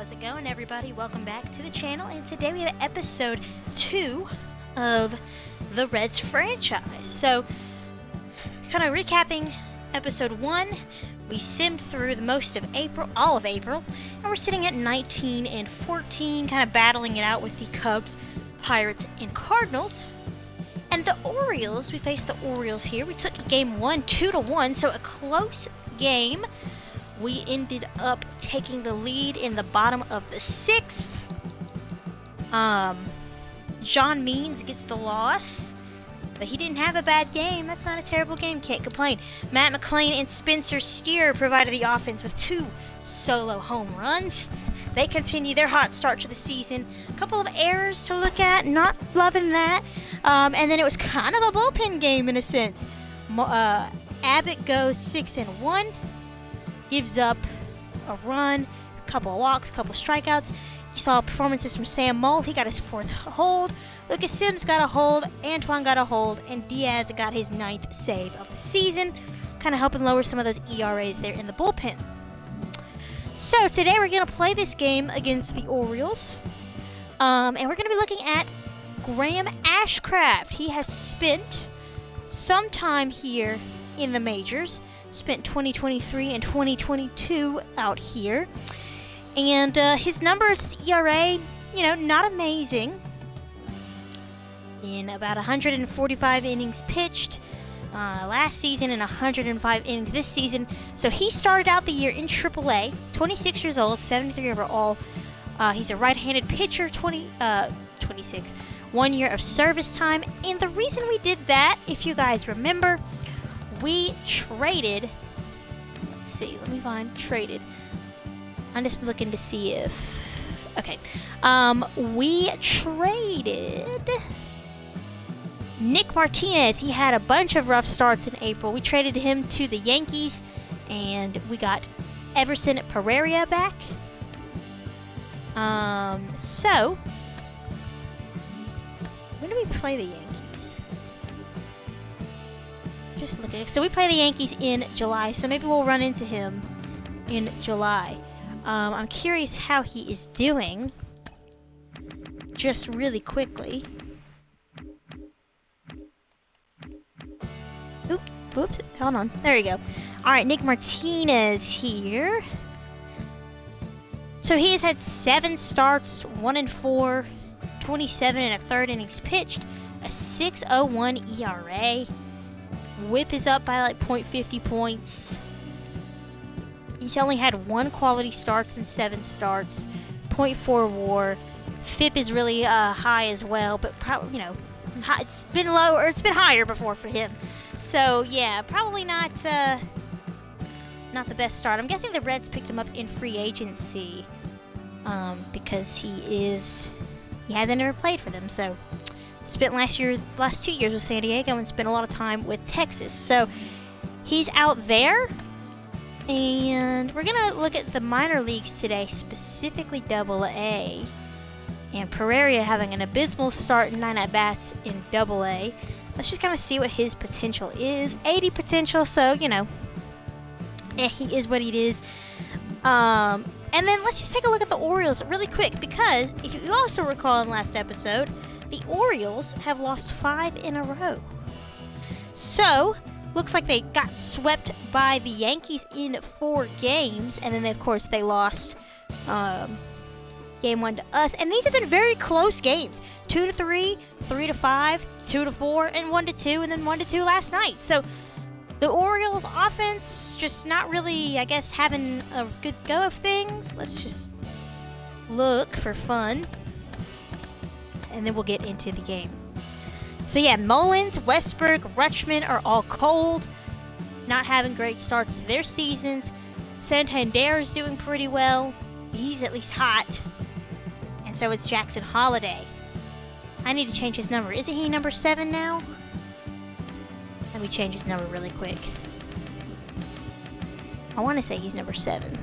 How's it going, everybody? Welcome back to the channel, and today we have episode 2 of the Reds franchise. So, kind of recapping episode 1, we simmed through the most of April, all of April, and we're sitting at 19 and 14, kind of battling it out with the Cubs, Pirates, and Cardinals. And the Orioles, we faced the Orioles here. We took game 1 2-1, so a close game. We ended up taking the lead in the bottom of the 6th. John Means gets the loss, but he didn't have a bad game. That's not a terrible game. Can't complain. Matt McClain and Spencer Steer provided the offense with 2 solo home runs. They continue their hot start to the season. A couple of errors to look at. Not loving that. And then it was kind of a bullpen game in a sense. Abbott goes 6-1. Gives up a run, a couple of walks, a couple of strikeouts. You saw performances from Sam Moll. He got his 4th hold. Lucas Sims got a hold. Antoine got a hold. And Diaz got his 9th save of the season. Kind of helping lower some of those ERAs there in the bullpen. So today we're going to play this game against the Orioles. And we're going to be looking at Graham Ashcraft. He has spent some time here in the majors. Spent 2023 and 2022 out here. And his numbers, ERA, not amazing. In about 145 innings pitched last season and 105 innings this season. So he started out the year in AAA, 26 years old, 73 overall. He's a right-handed pitcher, 26, 1 year of service time. And the reason we did that, if you guys remember, we traded, traded. I'm just looking to see if, okay. We traded Nick Martinez. He had a bunch of rough starts in April. We traded him to the Yankees, and we got Everson Pereira back. So, when do we play the Yankees? Just looking. So we play the Yankees in July, so maybe we'll run into him in July. I'm curious how he is doing. Just really quickly. Oops, hold on. There you go. All right, Nick Martinez here. So he has had 7 starts, 1-4, 27 and a third innings pitched, a 6.01 ERA. Whip is up by like 0.50 points. He's only had 1 quality starts in 7 starts. 0.4 WAR. FIP is really high as well, but probably it's been low, or it's been higher before for him. So yeah, probably not the best start. I'm guessing the Reds picked him up in free agency because he hasn't never played for them. So. Spent last 2 years with San Diego and spent a lot of time with Texas. So he's out there. And we're going to look at the minor leagues today, specifically AA. And Pereira having an abysmal start in 9 at-bats in AA. Let's just kind of see what his potential is. 80 potential, so, he is what he is. And then let's just take a look at the Orioles really quick, because if you also recall in last episode, the Orioles have lost 5 in a row. So, looks like they got swept by the Yankees in 4 games. And then, of course, they lost game 1 to us. And these have been very close games. 2-3, 3-5, 2-4, and 1-2, and then 1-2 last night. So, the Orioles offense just not really, I guess, having a good go of things. Let's just look for fun. And then we'll get into the game. So yeah, Mullins, Westberg, Rutschman are all cold. Not having great starts to their seasons. Santander is doing pretty well. He's at least hot. And so is Jackson Holiday. I need to change his number. Isn't he number 7 now? Let me change his number really quick. I want to say he's number 7.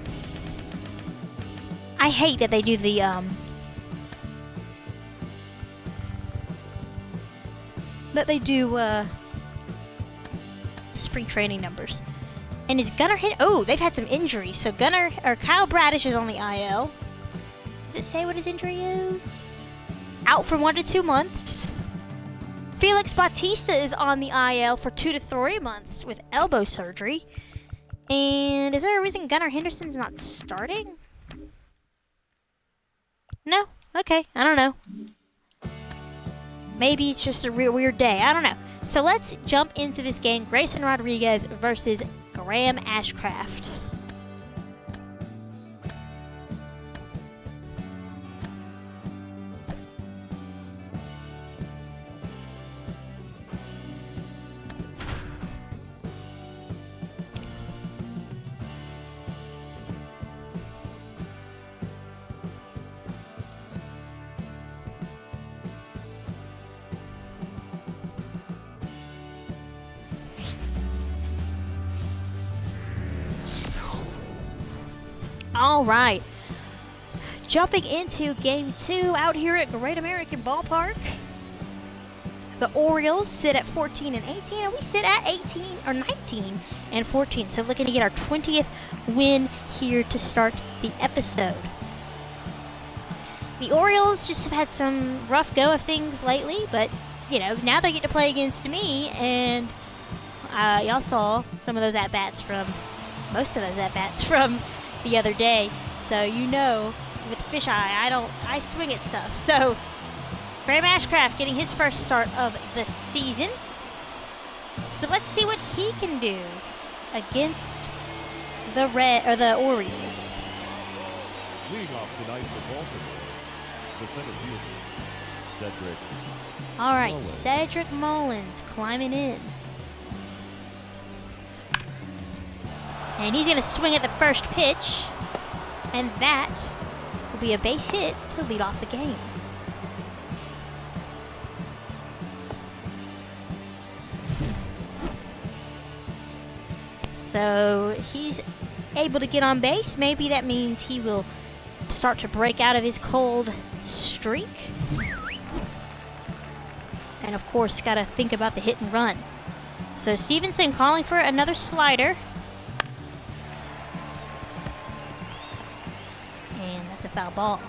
I hate that they do the, spring training numbers. And is Gunnar hit? Oh, they've had some injuries. So Kyle Bradish is on the IL. Does it say what his injury is? Out for 1 to 2 months. Felix Bautista is on the IL for 2 to 3 months with elbow surgery. And is there a reason Gunnar Henderson's not starting? No? Okay, I don't know. Maybe it's just a real weird day. I don't know. So let's jump into this game. Grayson Rodriguez versus Graham Ashcraft. All right, jumping into Game 2 out here at Great American Ballpark. The Orioles sit at 14 and 18, and we sit at 18 or 19 and 14. So looking to get our 20th win here to start the episode. The Orioles just have had some rough go of things lately, but you know, now they get to play against me, and y'all saw some of those at-bats from, most of those at-bats from the other day, so you know, with fisheye, I swing at stuff. So Graham Ashcraft getting his first start of the season. So let's see what he can do against the Orioles. Leading off tonight for Baltimore, the center fielder, Cedric. All right, Cedric Mullins climbing in. And he's going to swing at the first pitch, and that will be a base hit to lead off the game. So he's able to get on base. Maybe that means he will start to break out of his cold streak. And of course, got to think about the hit and run. So Stevenson calling for another slider. That's a foul ball.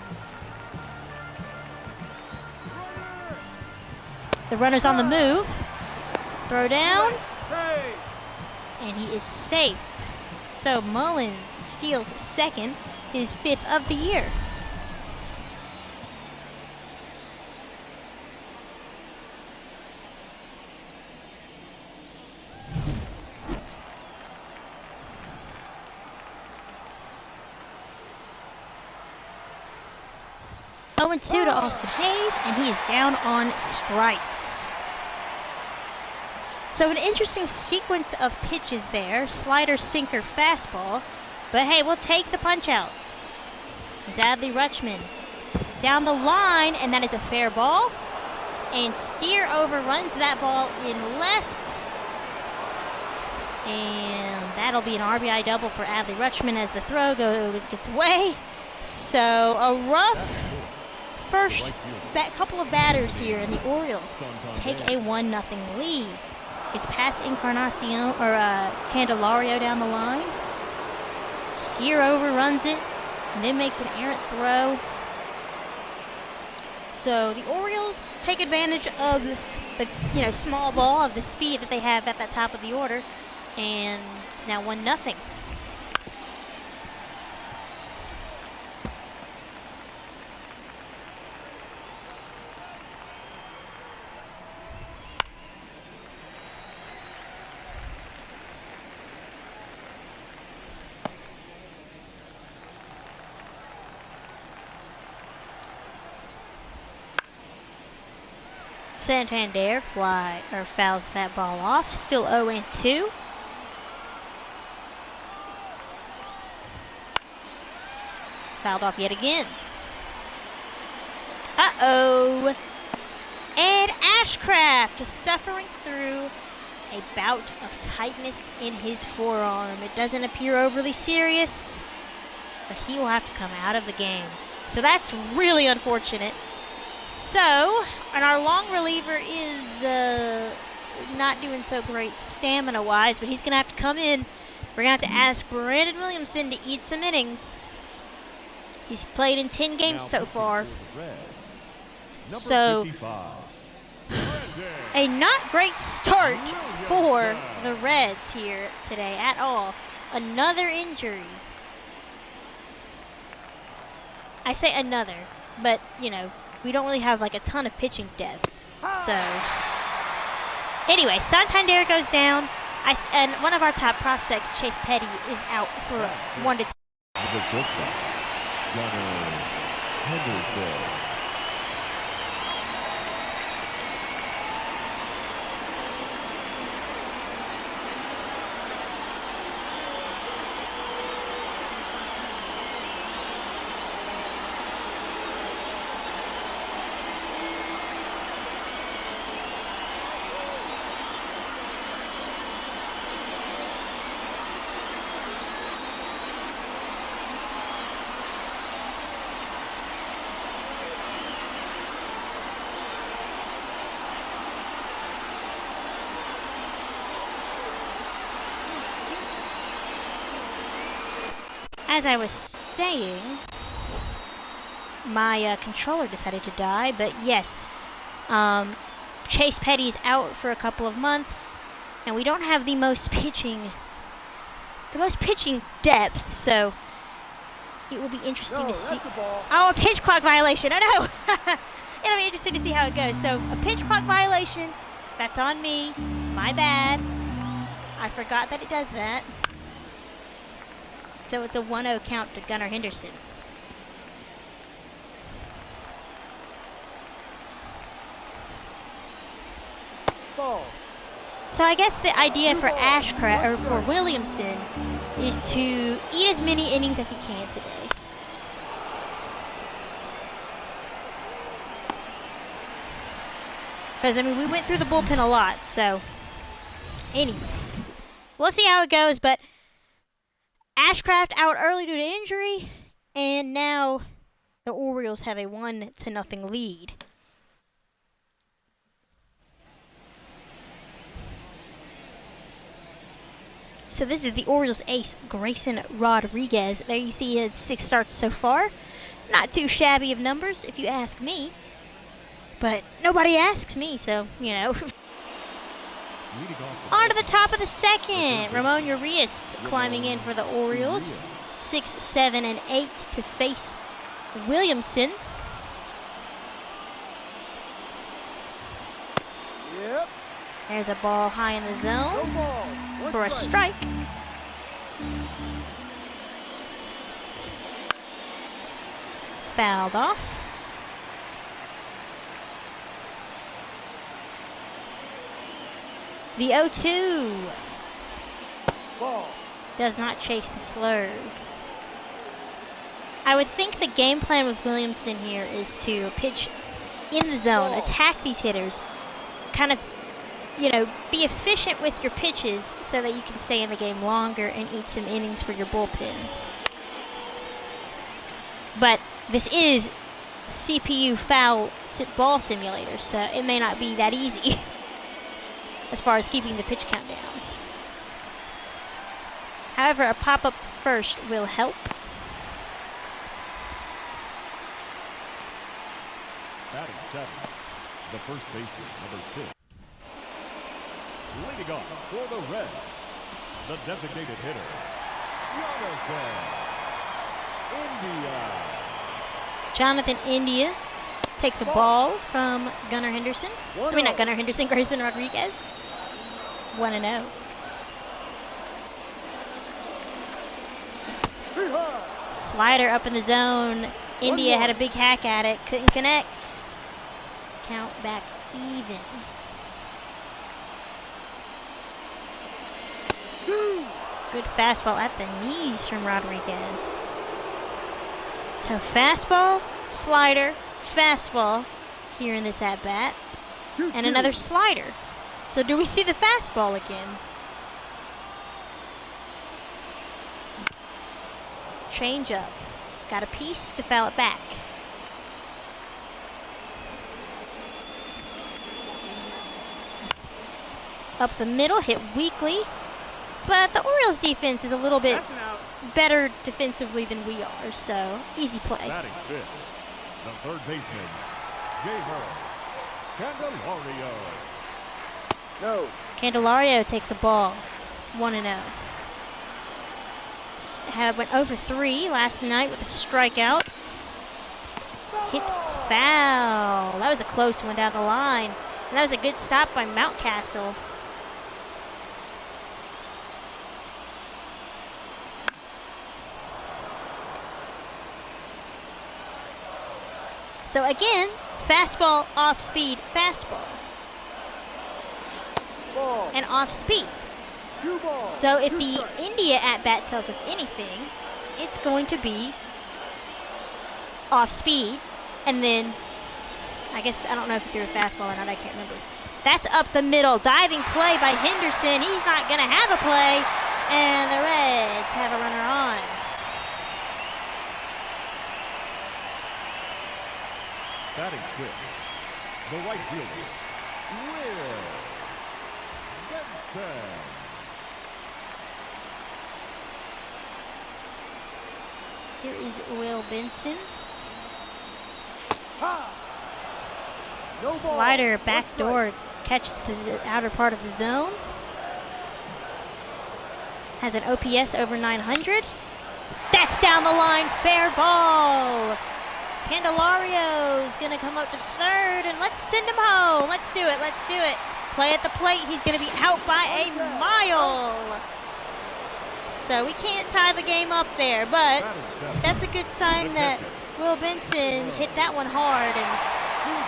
The runner's on the move. Throw down. And he is safe. So Mullins steals second, his 5th of the year. Oh, 2 to Austin Hayes, and he is down on strikes. So an interesting sequence of pitches there. Slider, sinker, fastball. But hey, we'll take the punch out. There's Adley Rutschman down the line, and that is a fair ball. And Steer overruns that ball in left. And that'll be an RBI double for Adley Rutschman as the throw gets away. So a rough first couple of batters here, and the Orioles take a 1-0 lead. It's past Encarnacion or Candelario down the line. Steer overruns it, and then makes an errant throw. So the Orioles take advantage of the small ball, of the speed that they have at that top of the order, and it's now 1-0. Santander fouls that ball off. Still 0-2. Fouled off yet again. Uh-oh. And Ashcraft suffering through a bout of tightness in his forearm. It doesn't appear overly serious, but he will have to come out of the game. So that's really unfortunate. So, and our long reliever is not doing so great stamina-wise, but he's going to have to come in. We're going to have to ask Brandon Williamson to eat some innings. He's played in 10 games so far. Number So, 55. a not great start for the Reds here today at all. Another injury. I say another, but, you know, we don't really have like a ton of pitching depth. So, anyway, Santander goes down. And one of our top prospects, Chase Petty, is out for 1 to 2. The shortstop, Gunnar Henderson. As I was saying, my controller decided to die, but yes, Chase Petty's out for a couple of months, and we don't have the most pitching depth, so it will be interesting to see. Oh, a pitch clock violation! Oh no! It'll be interesting to see how it goes. So, a pitch clock violation. That's on me. My bad. I forgot that it does that. So it's a 1-0 count to Gunnar Henderson. Ball. So I guess the idea for Ashcraft or for Williamson is to eat as many innings as he can today. Because I mean we went through the bullpen a lot, so anyways. We'll see how it goes, but Ashcraft out early due to injury, and now the Orioles have a 1-0 lead. So this is the Orioles ace, Grayson Rodriguez. There you see he had 6 starts so far. Not too shabby of numbers, if you ask me. But nobody asks me, so, you know. On to the top of the second. Ramon Urias climbing in for the Orioles. 6, 7, and 8 to face Williamson. Yep. There's a ball high in the No zone ball. One for a strike. Fouled off. The 0-2 Ball. does not chase the slurve. I would think the game plan with Williamson here is to pitch in the zone, attack these hitters, kind of, you know, be efficient with your pitches so that you can stay in the game longer and eat some innings for your bullpen. But this is CPU foul ball simulator, so it may not be that easy as far as keeping the pitch count down. However, a pop-up to first will help. Batting 7, the first baseman, number 6. Leading off for the Reds, the designated hitter, Jonathan India takes a ball from Gunnar Henderson. I mean, not Gunnar Henderson, Grayson Rodriguez. 1-0. Slider up in the zone. India had a big hack at it. Couldn't connect. Count back even. Good fastball at the knees from Rodriguez. So fastball, slider, fastball here in this at-bat. And another slider. So do we see the fastball again? Change up. Got a piece to foul it back. Up the middle, hit weakly. But the Orioles defense is a little bit better defensively than we are, so easy play. Batting fifth, the third baseman, Gamer Candelario. No. Candelario takes a ball, 1-0. Went over 3 last night with a strikeout. Hit foul. That was a close one down the line. And that was a good stop by Mountcastle. So again, fastball, off speed, fastball. Ball. And off speed. 2 balls. So if 2 the strikes. India at bat tells us anything, it's going to be off speed. And then, I guess, I don't know if he threw a fastball or not, I can't remember. That's up the middle. Diving play by Henderson. He's not going to have a play. And the Reds have a runner on. Batting fifth, the right fielder, Will Benson. Here is Will Benson. Ha! No ball. Slider, 1 back strike. door, catches the outer part of the zone. Has an OPS over 900. That's down the line, fair ball. Candelario's gonna come up to third, and let's send him home. Let's do it, let's do it. Play at the plate, he's gonna be out by a mile. So we can't tie the game up there, but Batting seventh, that's a good sign that Will Benson hit that one hard. And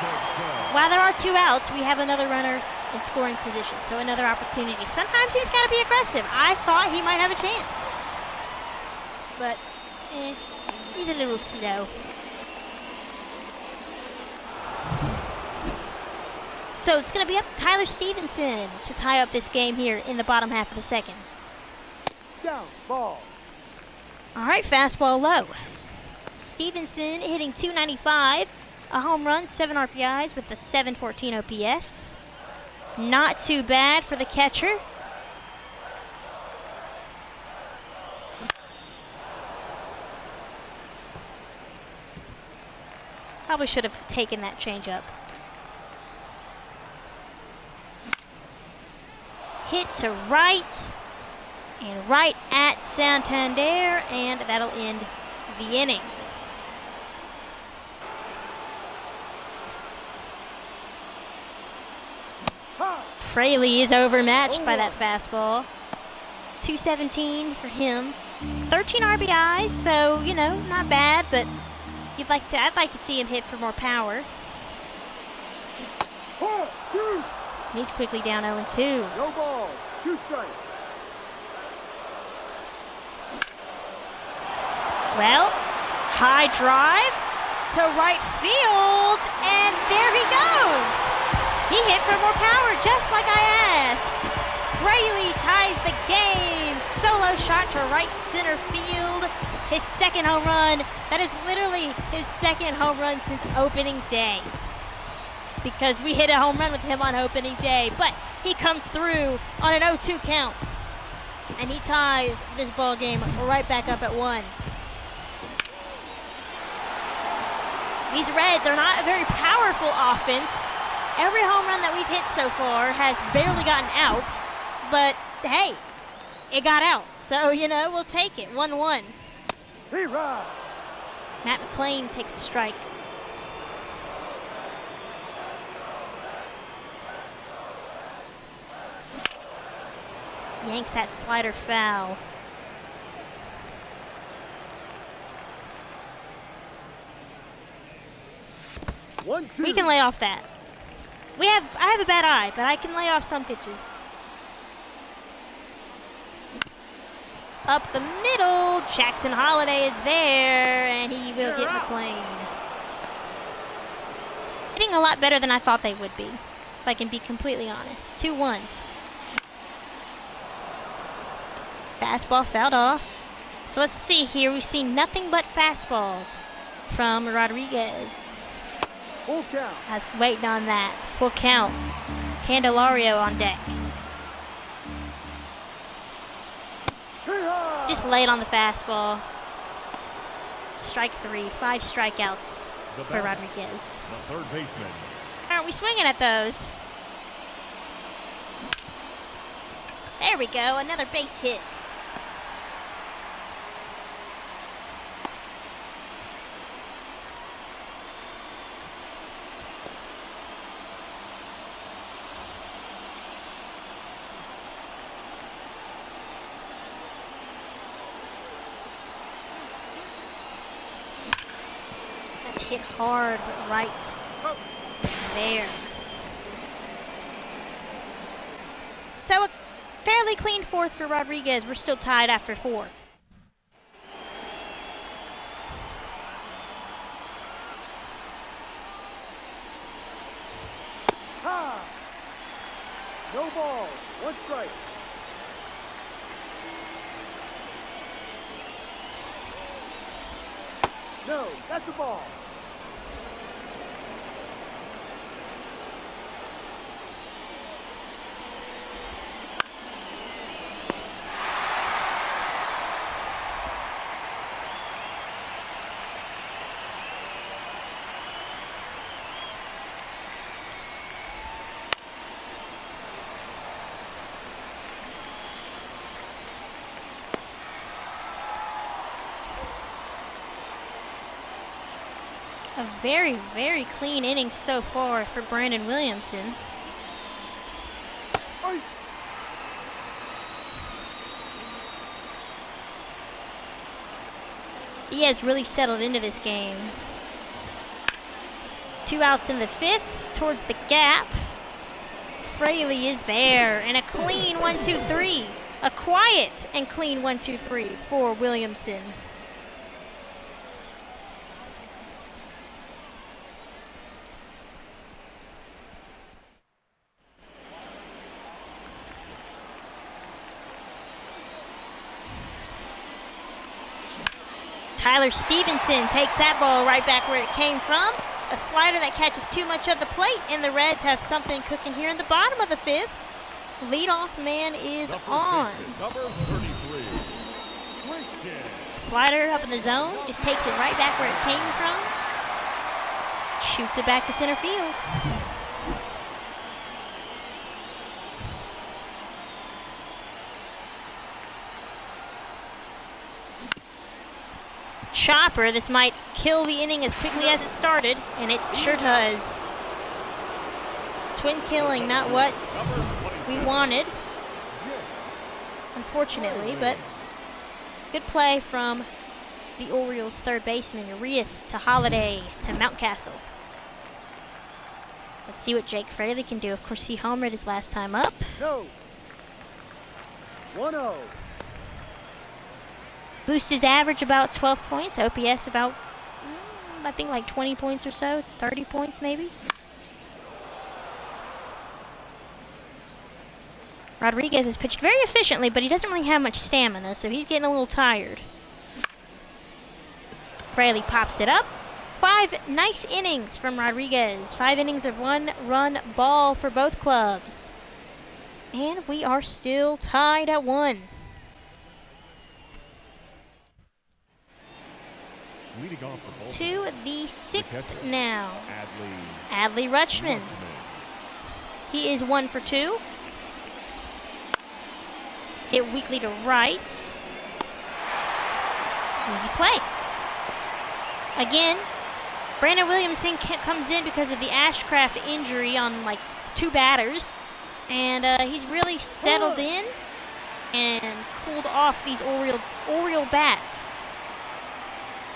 Benson. while there are 2 outs, we have another runner in scoring position, so another opportunity. Sometimes he's got to be aggressive. I thought he might have a chance, but he's a little slow. So it's going to be up to Tyler Stevenson to tie up this game here in the bottom half of the second. Down. Ball. All right, fastball low. Stevenson hitting 295, a home run, 7 RPIs with a 714 OPS. Not too bad for the catcher. Probably should have taken that changeup. Hit to right, and right at Santander, and that'll end the inning. Ha! Fraley is overmatched by that fastball. 217 for him. 13 RBIs, so, you know, not bad, but I'd like to see him hit for more power. 1, 2. He's quickly down 0-2. No ball. 2 strikes. Well, high drive to right field, and there he goes. He hit for more power, just like I asked. Fraley ties the game. Solo shot to right center field. His second home run. That is literally his second home run since opening day, because we hit a home run with him on opening day. But he comes through on an 0-2 count, and he ties this ball game right back up at 1. These Reds are not a very powerful offense. Every home run that we've hit so far has barely gotten out, but hey, it got out. So, you know, we'll take it. 1-1. Rerun. Matt McClain takes a strike. Yanks that slider foul. One, two. We can lay off that. I have a bad eye, but I can lay off some pitches. Up the middle, Jackson Holiday is there, and he will get McClain. Hitting a lot better than I thought they would be, if I can be completely honest. 2-1. Fastball fouled off. So let's see here. We've seen nothing but fastballs from Rodriguez. Full count. I was waiting on that. Full count. Candelario on deck. Rerun. Just laid on the fastball. Strike 3, 5 strikeouts for Rodriguez. The third baseman. Aren't we swinging at those? There we go, another base hit. That's hit hard, but right there. So a fairly clean fourth for Rodriguez. We're still tied after 4. Ha! No ball. 1 strike. No, that's a ball. A very, very clean inning so far for Brandon Williamson. Oi! He has really settled into this game. 2 outs in the 5th towards the gap. Fraley is there, and a clean 1-2-3. A quiet and clean 1-2-3 for Williamson. Tyler Stevenson takes that ball right back where it came from. A slider that catches too much of the plate, and the Reds have something cooking here in the bottom of the 5th. Leadoff man is on. Number 33. Slider up in the zone, just takes it right back where it came from. Shoots it back to center field. Chopper, this might kill the inning as quickly as it started, and it sure does. Twin killing, not what we wanted, unfortunately, but good play from the Orioles' third baseman, Urias to Holiday to Mountcastle. Let's see what Jake Fraley can do. Of course, he homered his last time up. No. 1-0. Boost his average about 12 points. OPS about, I think, like 20 points or so. 30 points, maybe. Rodriguez has pitched very efficiently, but he doesn't really have much stamina, so he's getting a little tired. Fraley pops it up. 5 nice innings from Rodriguez. 5 innings of 1-run ball for both clubs. And we are still tied at 1. Leading off the ball. To the 6th now. Adley Rutschman. He is 1 for 2. Hit weakly to right. Easy play. Again, Brandon Williamson comes in because of the Ashcraft injury on like 2 batters. And he's really settled in and cooled off these Oriole bats.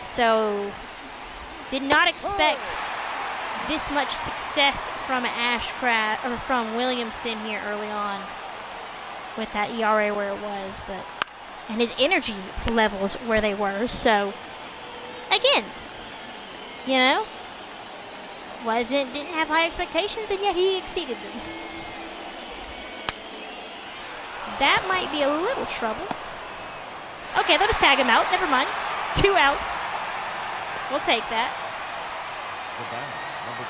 So, did not expect this much success from Ashcraft or from Williamson here early on with that ERA where it was, and his energy levels where they were. So, again, didn't have high expectations, and yet he exceeded them. That might be a little trouble. Okay, they'll just tag him out. Never mind. 2 outs. We'll take that.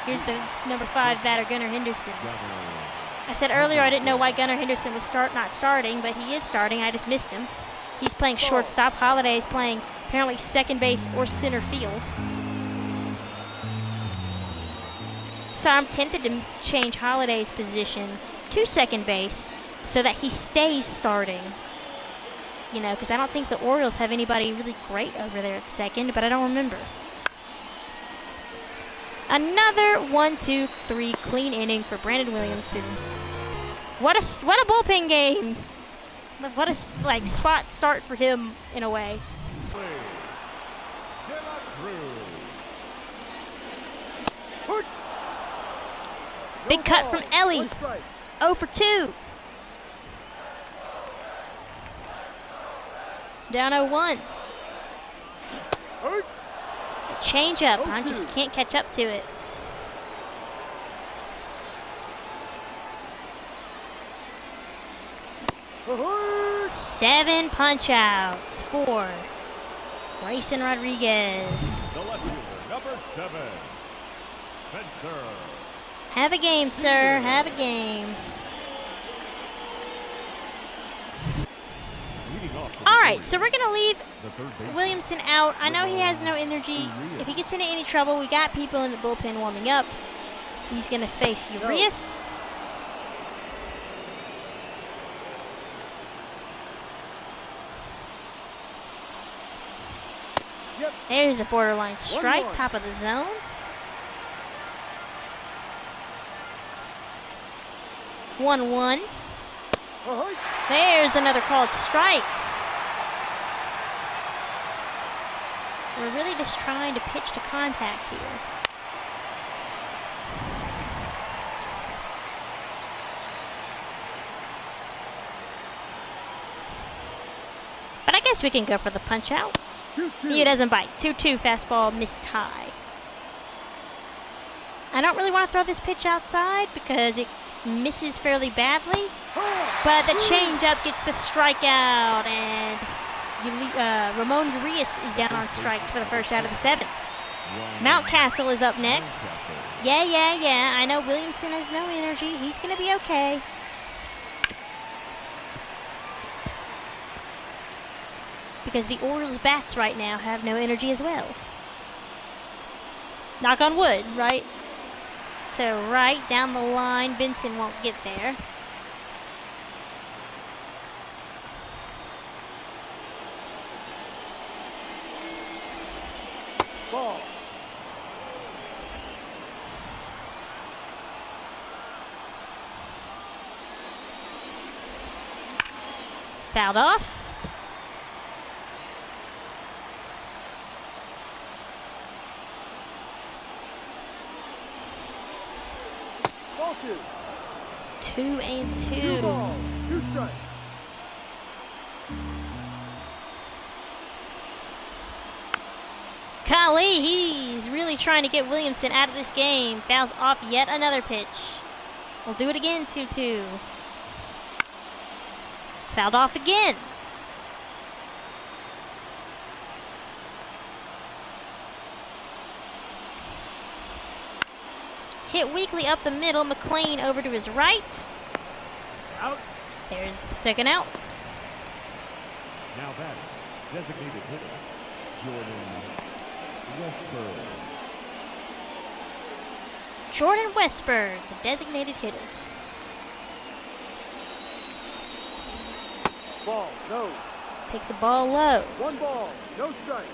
Here's the number 5 batter, Gunnar Henderson. I said earlier I didn't know why Gunnar Henderson was not starting, but he is starting. I just missed him. He's playing shortstop. Holiday's playing apparently second base or center field. So I'm tempted to change Holiday's position to second base so that he stays starting. You know, because I don't think the Orioles have anybody really great over there at second, but I don't remember. Another 1-2-3 clean inning for Brandon Williamson. What a bullpen game! What a spot start for him in a way. Big cut from Ellie. 0 for 2. Down 0-1. A change up. I just can't catch up to it. Seven punch outs for Grayson Rodriguez. The left fielder, number 7, Spencer. Have a game, sir. Have a game. All right, so we're going to leave Williamson out. I know he has no energy. If he gets into any trouble, we got people in the bullpen warming up. He's going to face Urias. There's a borderline strike, top of the zone. One. There's another called strike. We're really just trying to pitch to contact here. But I guess we can go for the punch out. He doesn't bite. 2-2 fastball missed high. I don't really want to throw this pitch outside because it misses fairly badly. But the changeup gets the strikeout, and Ramon Urias is down on strikes for the first out of the 7th. Mountcastle is up next. Yeah. I know Williamson has no energy. He's going to be okay. Because the Orioles bats right now have no energy as well. Knock on wood, right? So right down the line, Benson won't get there. Ball. Fouled off. Ball 2. 2-2. 2 balls, 2 strikes. Golly, he's really trying to get Williamson out of this game. Fouls off yet another pitch. We'll do it again, 2-2. Fouled off again. Hit weakly up the middle. McLean over to his right. Out. There's the second out. Now batting, designated hitter, Jordan Westberg, the designated hitter. Ball, no. Takes a ball low. 1 ball, no strike.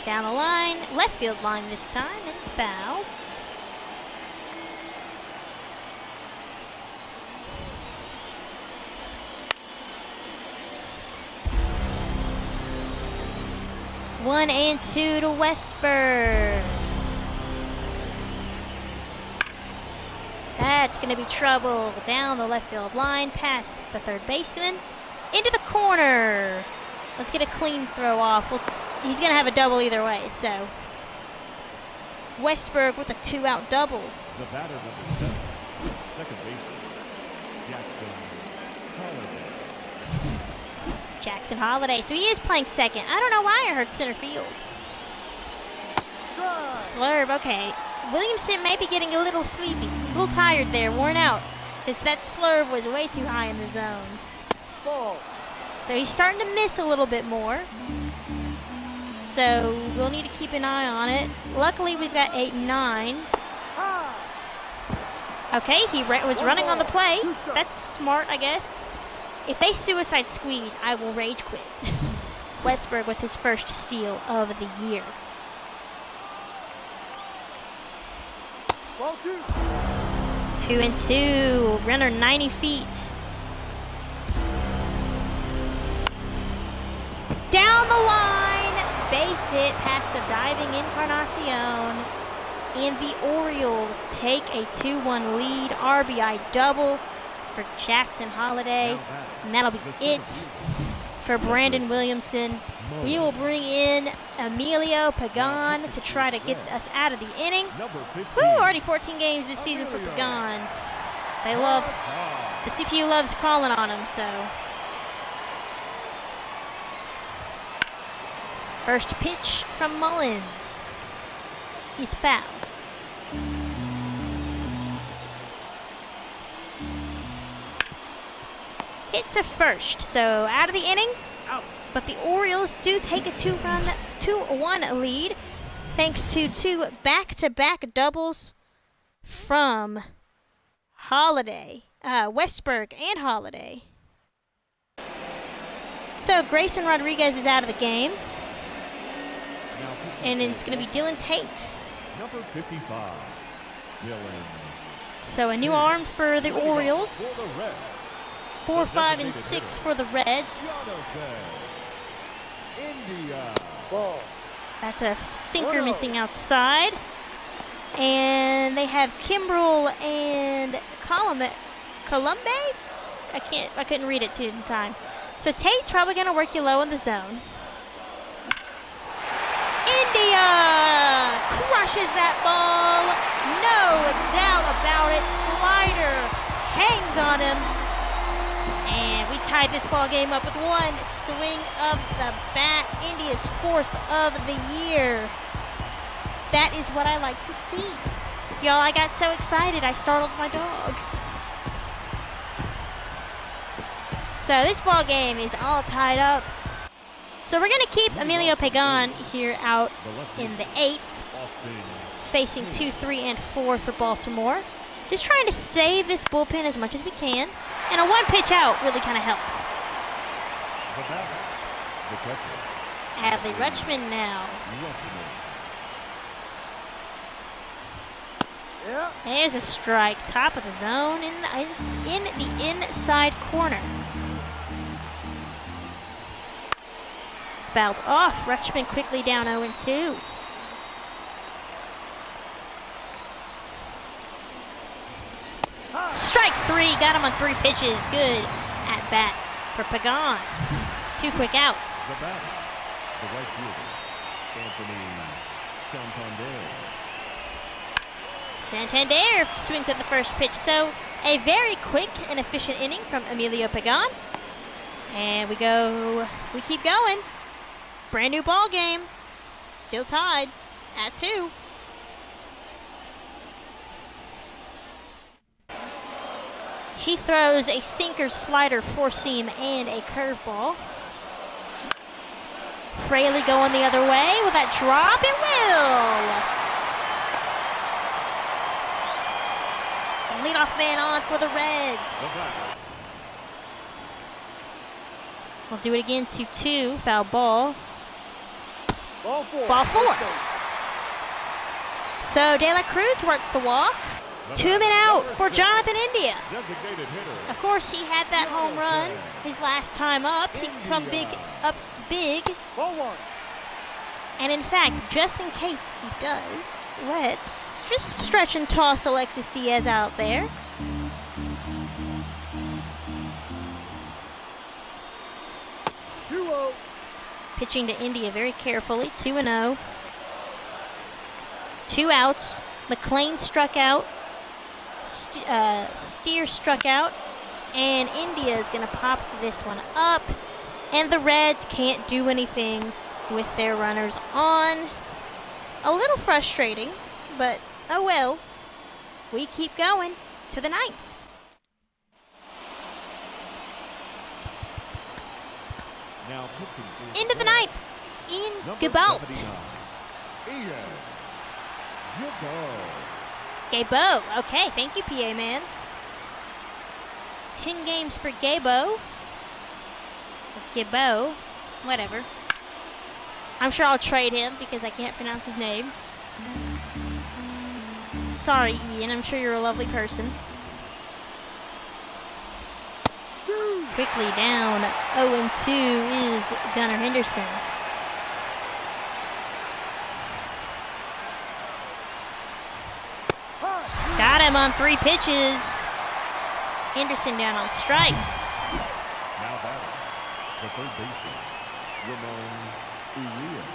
Down the line, left field line this time, and foul. One and 2 to Westberg. That's going to be trouble. Down the left field line, past the third baseman, into the corner. Let's get a clean throw off. He's going to have a double either way, so. Westberg with a 2-out double. The batter number 7, second baseman, Jackson Holiday. So he is playing second. I don't know why I heard center field. Slurve, okay. Williamson may be getting a little sleepy, a little tired there, worn out. because that slurve was way too high in the zone. Ball. So he's starting to miss a little bit more. So we'll need to keep an eye on it. Luckily, we've got 8 and 9. High. Okay, he was running on the play. That's smart, I guess. If they suicide squeeze, I will rage quit. Westberg with his first steal of the year. Ball 2. 2 and 2. Runner 90 feet. Down the line. Base hit past the diving Encarnacion. And the Orioles take a 2-1 lead. RBI double for Jackson Holiday. And that'll be it for Brandon Williamson. We will bring in Emilio Pagan to try to get us out of the inning. Woo, already 14 games this season for Pagan. They love, the CPU loves calling on him, so. First pitch from Mullins. He's fouled. Hit to first, so out of the inning. But the Orioles do take a 2-1 lead thanks to 2 back-to-back doubles from Holiday, Westberg and Holiday. So Grayson Rodriguez is out of the game. And it's going to be Dylan Tate. Number 55, Dylan. So a new arm for the Orioles. For the Reds. 4, 5, and 6 for the Reds. India. Ball. That's a sinker missing outside. And they have Kimbrel and Columbe. I couldn't read it in time. So Tate's probably going to work you low in the zone. India crushes that ball. No doubt about it. Slider hangs on him. And we tied this ball game up with 1 swing of the bat. India's 4th of the year. That is what I like to see. Y'all, I got so excited I startled my dog. So this ball game is all tied up. So we're going to keep Emilio Pagan here out in the 8th, facing 2, 3, and 4 for Baltimore. Just trying to save this bullpen as much as we can. And a 1 pitch out really kind of helps. Adley Rutschman now. Yeah. There's a strike, top of the zone, it's in the inside corner. Fouled off. Rutschman quickly down 0-2. Strike 3. Got him on 3 pitches. Good at bat for Pagan. 2 quick outs. The batter, the right fielder, Anthony Santander. Santander swings at the first pitch. So a very quick and efficient inning from Emilio Pagan. And we keep going. Brand new ball game. Still tied at 2. He throws a sinker, slider, 4-seam, and a curveball. Fraley going the other way. Will that drop? It will! And leadoff man on for the Reds. We'll do it again, 2-2. Foul ball. Ball 4. Ball 4. So De La Cruz works the walk. 2 men out for Jonathan India. Of course, he had that home run his last time up. He can come up big. Ball 1. And in fact, just in case he does, let's just stretch and toss Alexis Diaz out there. Pitching to India very carefully, 2-0. 2 outs. McLean struck out. Steer struck out. And India is going to pop this one up. And the Reds can't do anything with their runners on. A little frustrating, but oh well. We keep going to the 9th. Now pitching for Into the Japan, ninth. In number Gabout. 79, Ian Gilbo. Gabo. Okay, thank you, PA man. 10 games for Gabo. Or Gabo. Whatever. I'm sure I'll trade him because I can't pronounce his name. Sorry, Ian. I'm sure you're a lovely person. Quickly down 0-2 is Gunnar Henderson. Got him on 3 pitches. Henderson down on strikes. Now batting, the third baseman, Ramon Urias.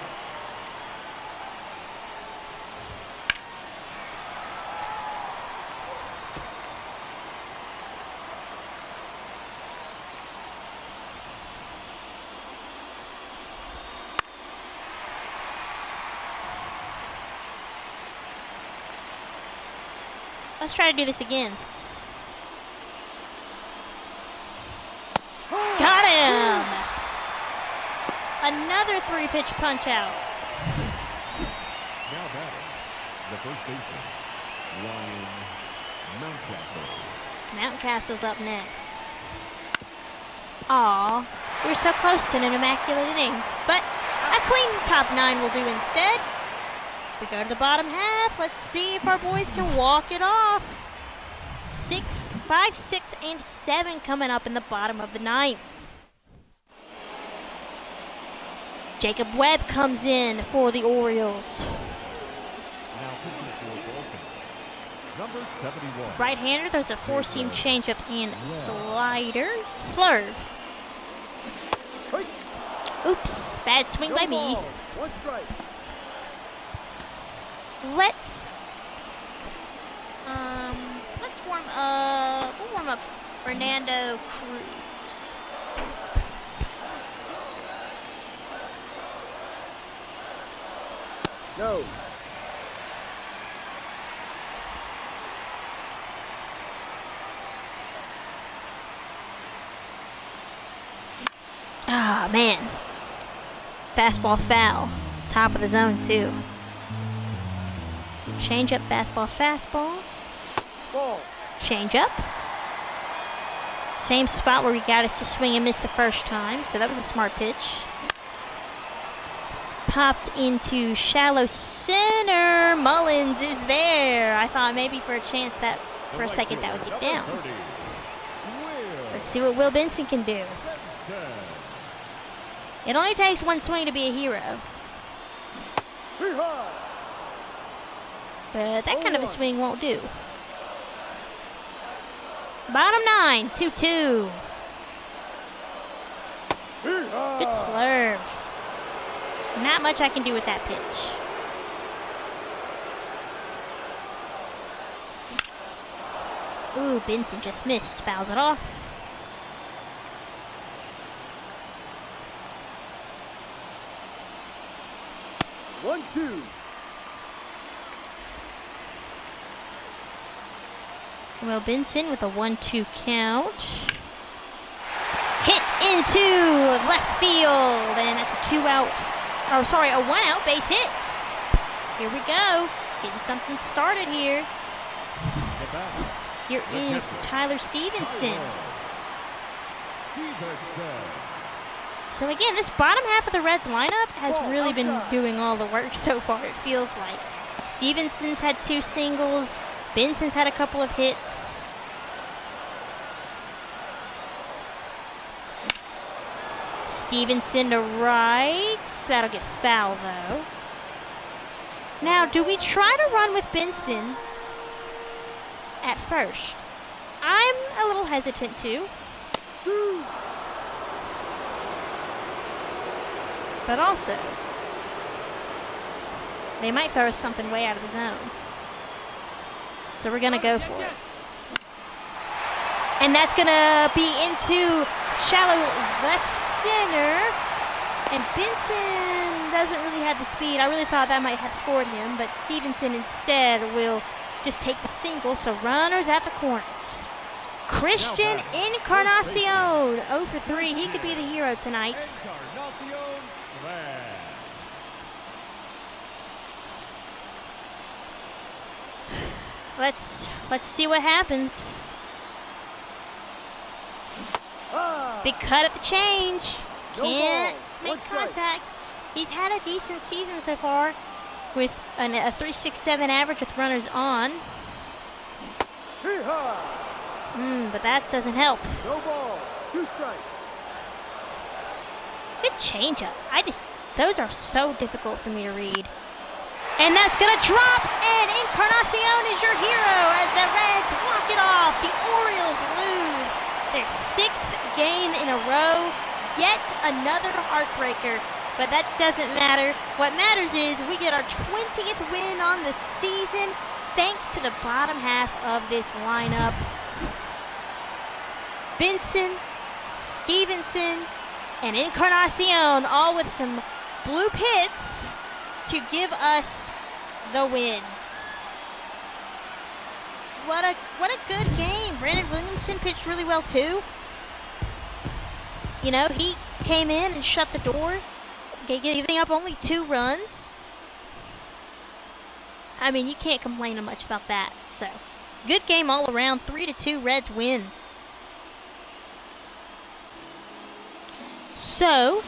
Let's try to do this again. Got him! Another 3-pitch punch out. Now batting, the first baseman, Ryan Mountcastle. Mountcastle's up next. Aw, we were so close to an immaculate inning, but a clean top 9 will do instead. We go to the bottom half. Let's see if our boys can walk it off. 5, 6, and 7 coming up in the bottom of the 9th. Jacob Webb comes in for the Orioles. Now pitching for Baltimore, number 71. Right-hander, there's a 4-seam changeup and slider. Slurve. Oops, bad swing by me. 1 strike. Let's warm up. We'll warm up Fernando Cruz. No. Ah, man. Fastball foul. Top of the zone, too. Some change up, fastball, fastball. Ball. Change up. Same spot where we got us to swing and miss the first time, so that was a smart pitch. Popped into shallow center. Mullins is there. I thought maybe for a chance that for a second that would get down. Let's see what Will Benson can do. It only takes 1 swing to be a hero. But that kind of a swing won't do. Bottom 9, 2-2. Good slurve. Not much I can do with that pitch. Ooh, Benson just missed. Fouls it off. One, two. Will Benson with a 1-2 count. Hit into left field, and that's a 2-out. Oh, sorry, a 1-out base hit. Here we go. Getting something started here. Here is Tyler Stevenson. So again, this bottom half of the Reds lineup has really been doing all the work so far, it feels like. Stevenson's had 2 singles. Benson's had a couple of hits. Stevenson to right. That'll get foul, though. Now, do we try to run with Benson at first? I'm a little hesitant to. But also, they might throw us something way out of the zone. So we're going to go for it. And that's going to be into shallow left center. And Benson doesn't really have the speed. I really thought that might have scored him, but Stevenson instead will just take the single. So runners at the corners. Christian Encarnacion, 0 for 3. He could be the hero tonight. Encarnacion Smash. Let's see what happens. Big cut at the change. Can't make contact. He's had a decent season so far with a 3.67 average with runners on. But that doesn't help. No ball. 2 strikes. Good changeup. Those are so difficult for me to read. And that's gonna drop, and Encarnacion is your hero as the Reds walk it off. The Orioles lose their 6th game in a row. Yet another heartbreaker, but that doesn't matter. What matters is we get our 20th win on the season thanks to the bottom half of this lineup. Benson, Stevenson, and Encarnacion, all with some blue pits to give us the win. What a good game. Brandon Williamson pitched really well too. You know, he came in and shut the door, giving up only 2 runs. I mean, you can't complain much about that. So, good game all around. 3-2 Reds win. So,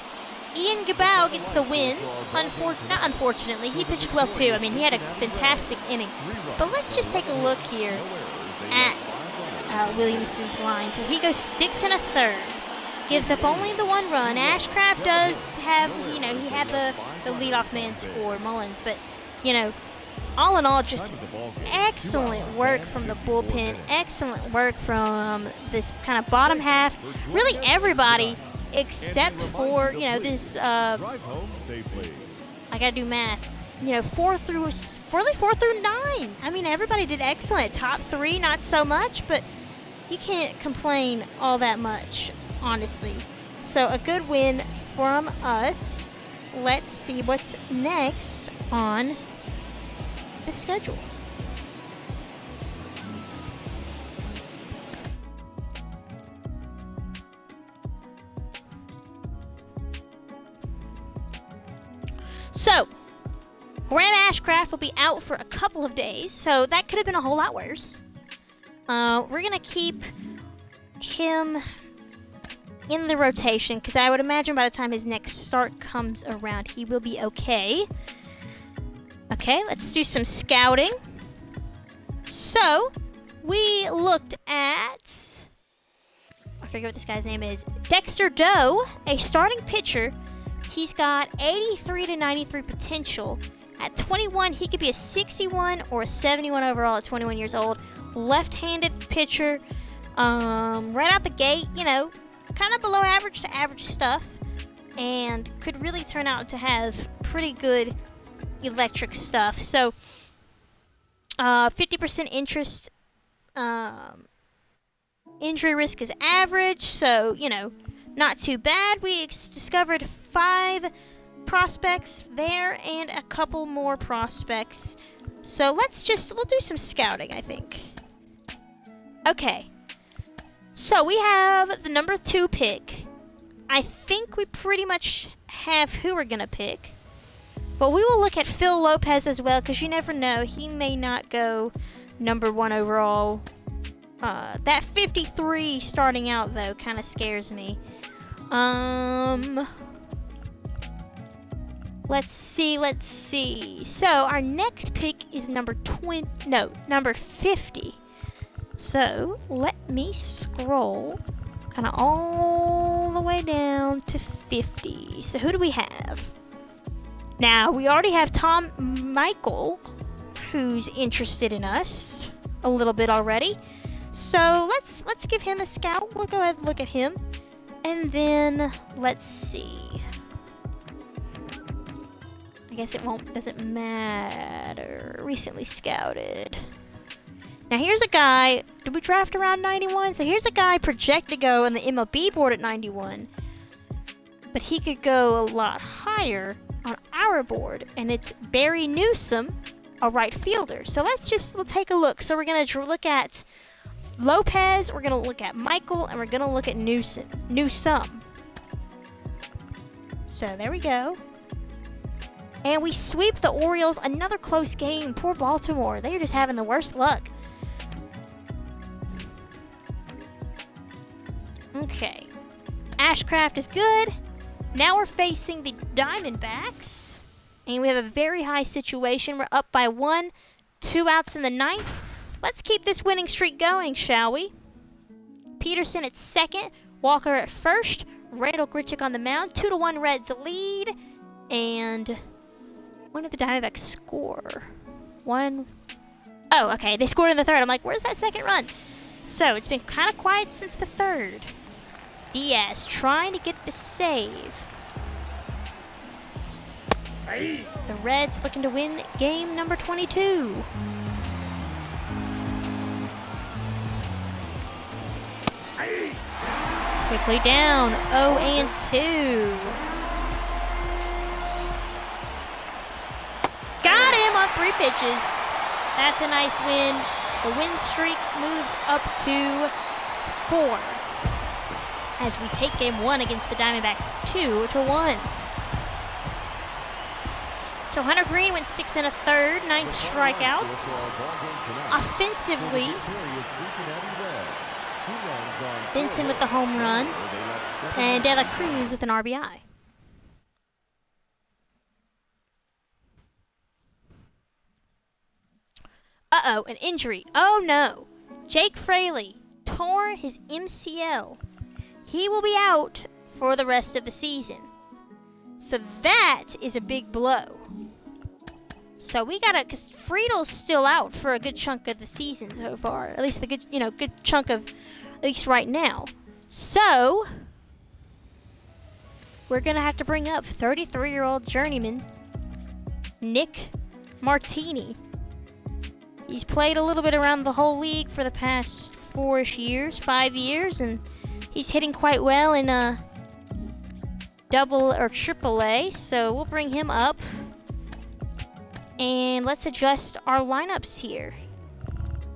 Ian Gabao gets the win. Not unfortunately, he pitched well too. I mean, he had a fantastic inning. But let's just take a look here at Williamson's line. So he goes 6 1/3. Gives up only the 1 run. Ashcraft does have, he had the leadoff man score, Mullins. But, all in all, just excellent work from the bullpen. Excellent work from this kind of bottom half. Really everybody except for, this, I gotta do math. 4 through 9. I mean, everybody did excellent. Top 3, not so much, but you can't complain all that much, honestly. So a good win from us. Let's see what's next on the schedule. So, Graham Ashcraft will be out for a couple of days, so that could have been a whole lot worse. We're going to keep him in the rotation, because I would imagine by the time his next start comes around, he will be okay. Okay, let's do some scouting. So, we looked at, I forget what this guy's name is, Dexter Doe, a starting pitcher. He's got 83 to 93 potential. At 21, he could be a 61 or a 71 overall at 21 years old. Left-handed pitcher. Right out the gate, kind of below average to average stuff. And could really turn out to have pretty good electric stuff. So, 50% interest. Injury risk is average. So, not too bad. We discovered 5 prospects there and a couple more prospects. So we'll do some scouting, I think. Okay. So we have the number 2 pick. I think we pretty much have who we're going to pick. But we will look at Phil Lopez as well, because you never know. He may not go number 1 overall. That 53 starting out, though, kind of scares me. Let's see. So, our next pick is number 50. So, let me scroll kind of all the way down to 50. So, who do we have? Now, we already have Tom Michael, who's interested in us a little bit already. So, let's give him a scout. We'll go ahead and look at him. And then, let's see. I guess doesn't matter. Recently scouted. Now here's a guy, did we draft around 91? So here's a guy projected to go on the MLB board at 91. But he could go a lot higher on our board. And it's Barry Newsom, a right fielder. So we'll take a look. So we're going to look at Lopez, we're going to look at Michael, and we're going to look at Newsome. So there we go. And we sweep the Orioles. Another close game. Poor Baltimore. They're just having the worst luck. Okay. Ashcraft is good. Now we're facing the Diamondbacks. And we have a very high situation. We're up by 1. 2 outs in the 9th. Let's keep this winning streak going, shall we? Peterson at second. Walker at first. Randall Grichuk on the mound. 2-1 Reds lead. And when did the Diamondbacks score? 1. Oh, okay. They scored in the 3rd. I'm like, where's that 2nd run? So it's been kind of quiet since the 3rd. Diaz trying to get the save. The Reds looking to win game number 22. Quickly down, 0-2. Got him on 3 pitches. That's a nice win. The win streak moves up to 4 as we take game 1 against the Diamondbacks 2-1. So Hunter Green went 6 1/3, 9 strikeouts. Offensively, Benson with the home run, and De La Cruz with an RBI. Uh-oh, an injury. Oh no. Jake Fraley tore his MCL. He will be out for the rest of the season. So that is a big blow. So we gotta, because Friedel's still out for a good chunk of the season so far. At least the good chunk of, at least right now. So we're gonna have to bring up 33-year-old journeyman Nick Martini. He's played a little bit around the whole league for the past 5 years, and he's hitting quite well in double or triple A, so we'll bring him up. And let's adjust our lineups here.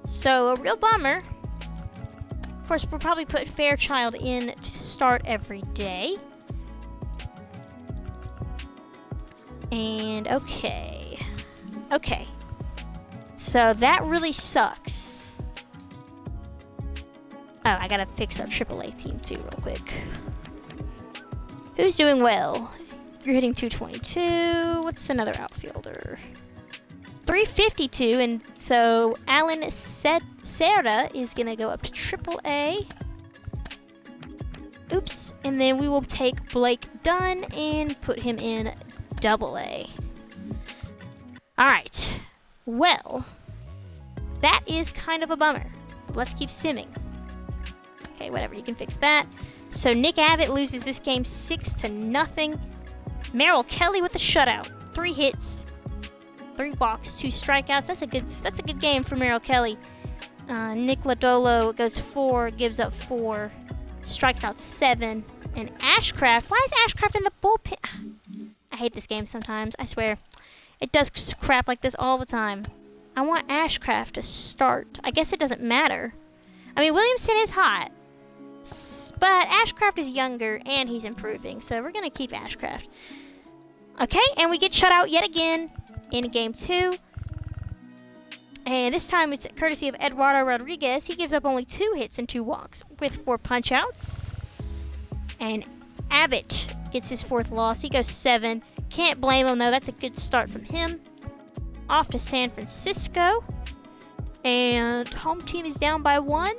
So, a real bummer. Of course, we'll probably put Fairchild in to start every day. And, okay. So, that really sucks. Oh, I gotta fix our AAA team too real quick. Who's doing well? You're hitting 222. What's another outfielder? 352, and so Alan Serra is going to go up to AAA. Oops, and then we will take Blake Dunn and put him in AA. Alright, well, that is kind of a bummer. Let's keep simming. Okay, whatever, you can fix that. So Nick Abbott loses this game 6-0. Merrill Kelly with a shutout. 3 hits, 3 walks, 2 strikeouts. That's a good game for Merrill Kelly. Nick Lodolo goes 4, gives up 4, strikes out 7. And Ashcraft, why is Ashcraft in the bullpen? I hate this game sometimes, I swear. It does crap like this all the time. I want Ashcraft to start. I guess it doesn't matter. I mean, Williamson is hot, but Ashcraft is younger and he's improving, so we're going to keep Ashcraft. Okay, and we get shut out yet again in game 2. And this time it's courtesy of Eduardo Rodriguez. He gives up only 2 hits and 2 walks with 4 punch-outs. And Abbott gets his 4th loss. He goes 7. Can't blame him, though. That's a good start from him. Off to San Francisco. And home team is down by 1.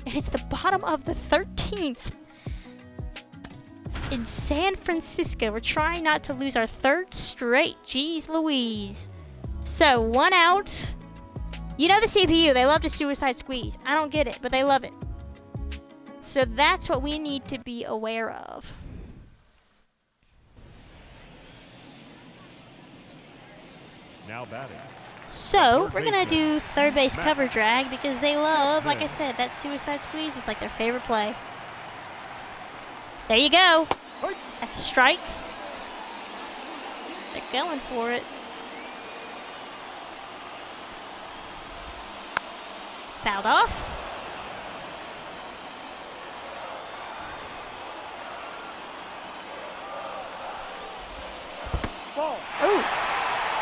And it's the bottom of the 13th. In San Francisco. We're trying not to lose our 3rd straight. Jeez Louise. So, 1 out. You know the CPU. They love to suicide squeeze. I don't get it, but they love it. So that's what we need to be aware of. Now batting. So, we're going to do third base cover drag because they love, like I said, that suicide squeeze is like their favorite play. There you go. That's a strike. They're going for it. Fouled off. Ball. Ooh.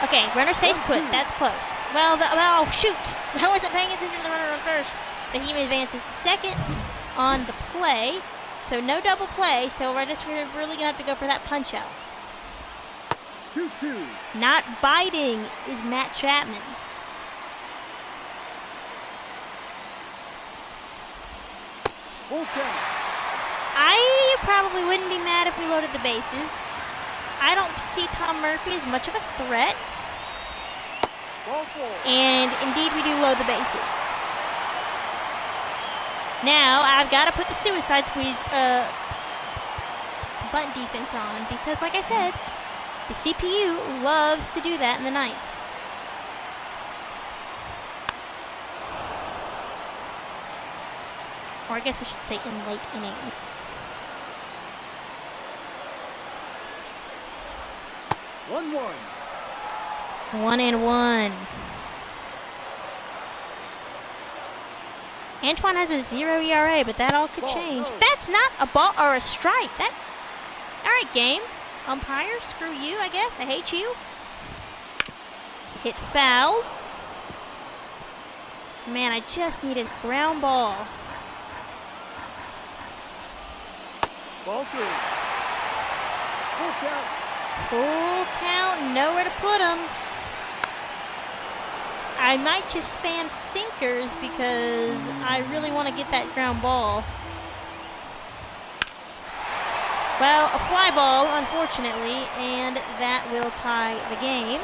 Okay, runner stays put. That's close. Well, oh, shoot. I wasn't paying attention to the runner on first. But he advances to second on the play. So no double play, so we're really going to have to go for that punch out. 2-2. Not biting is Matt Chapman. Full count. I probably wouldn't be mad if we loaded the bases. I don't see Tom Murphy as much of a threat. Ball 4. And indeed we do load the bases. Now I've got to put the suicide squeeze bunt defense on because, like I said, the CPU loves to do that in the ninth. Or I guess I should say in late innings. 1-1. 1-1. Antoine has a 0 ERA, but that all could change. That's not a ball or a strike. All right, game. Umpire, screw you, I guess. I hate you. Hit foul. Man, I just need a ground ball. Ball 3. Full count. Full count, nowhere to put them. I might just spam sinkers because I really want to get that ground ball. Well, a fly ball, unfortunately, and that will tie the game.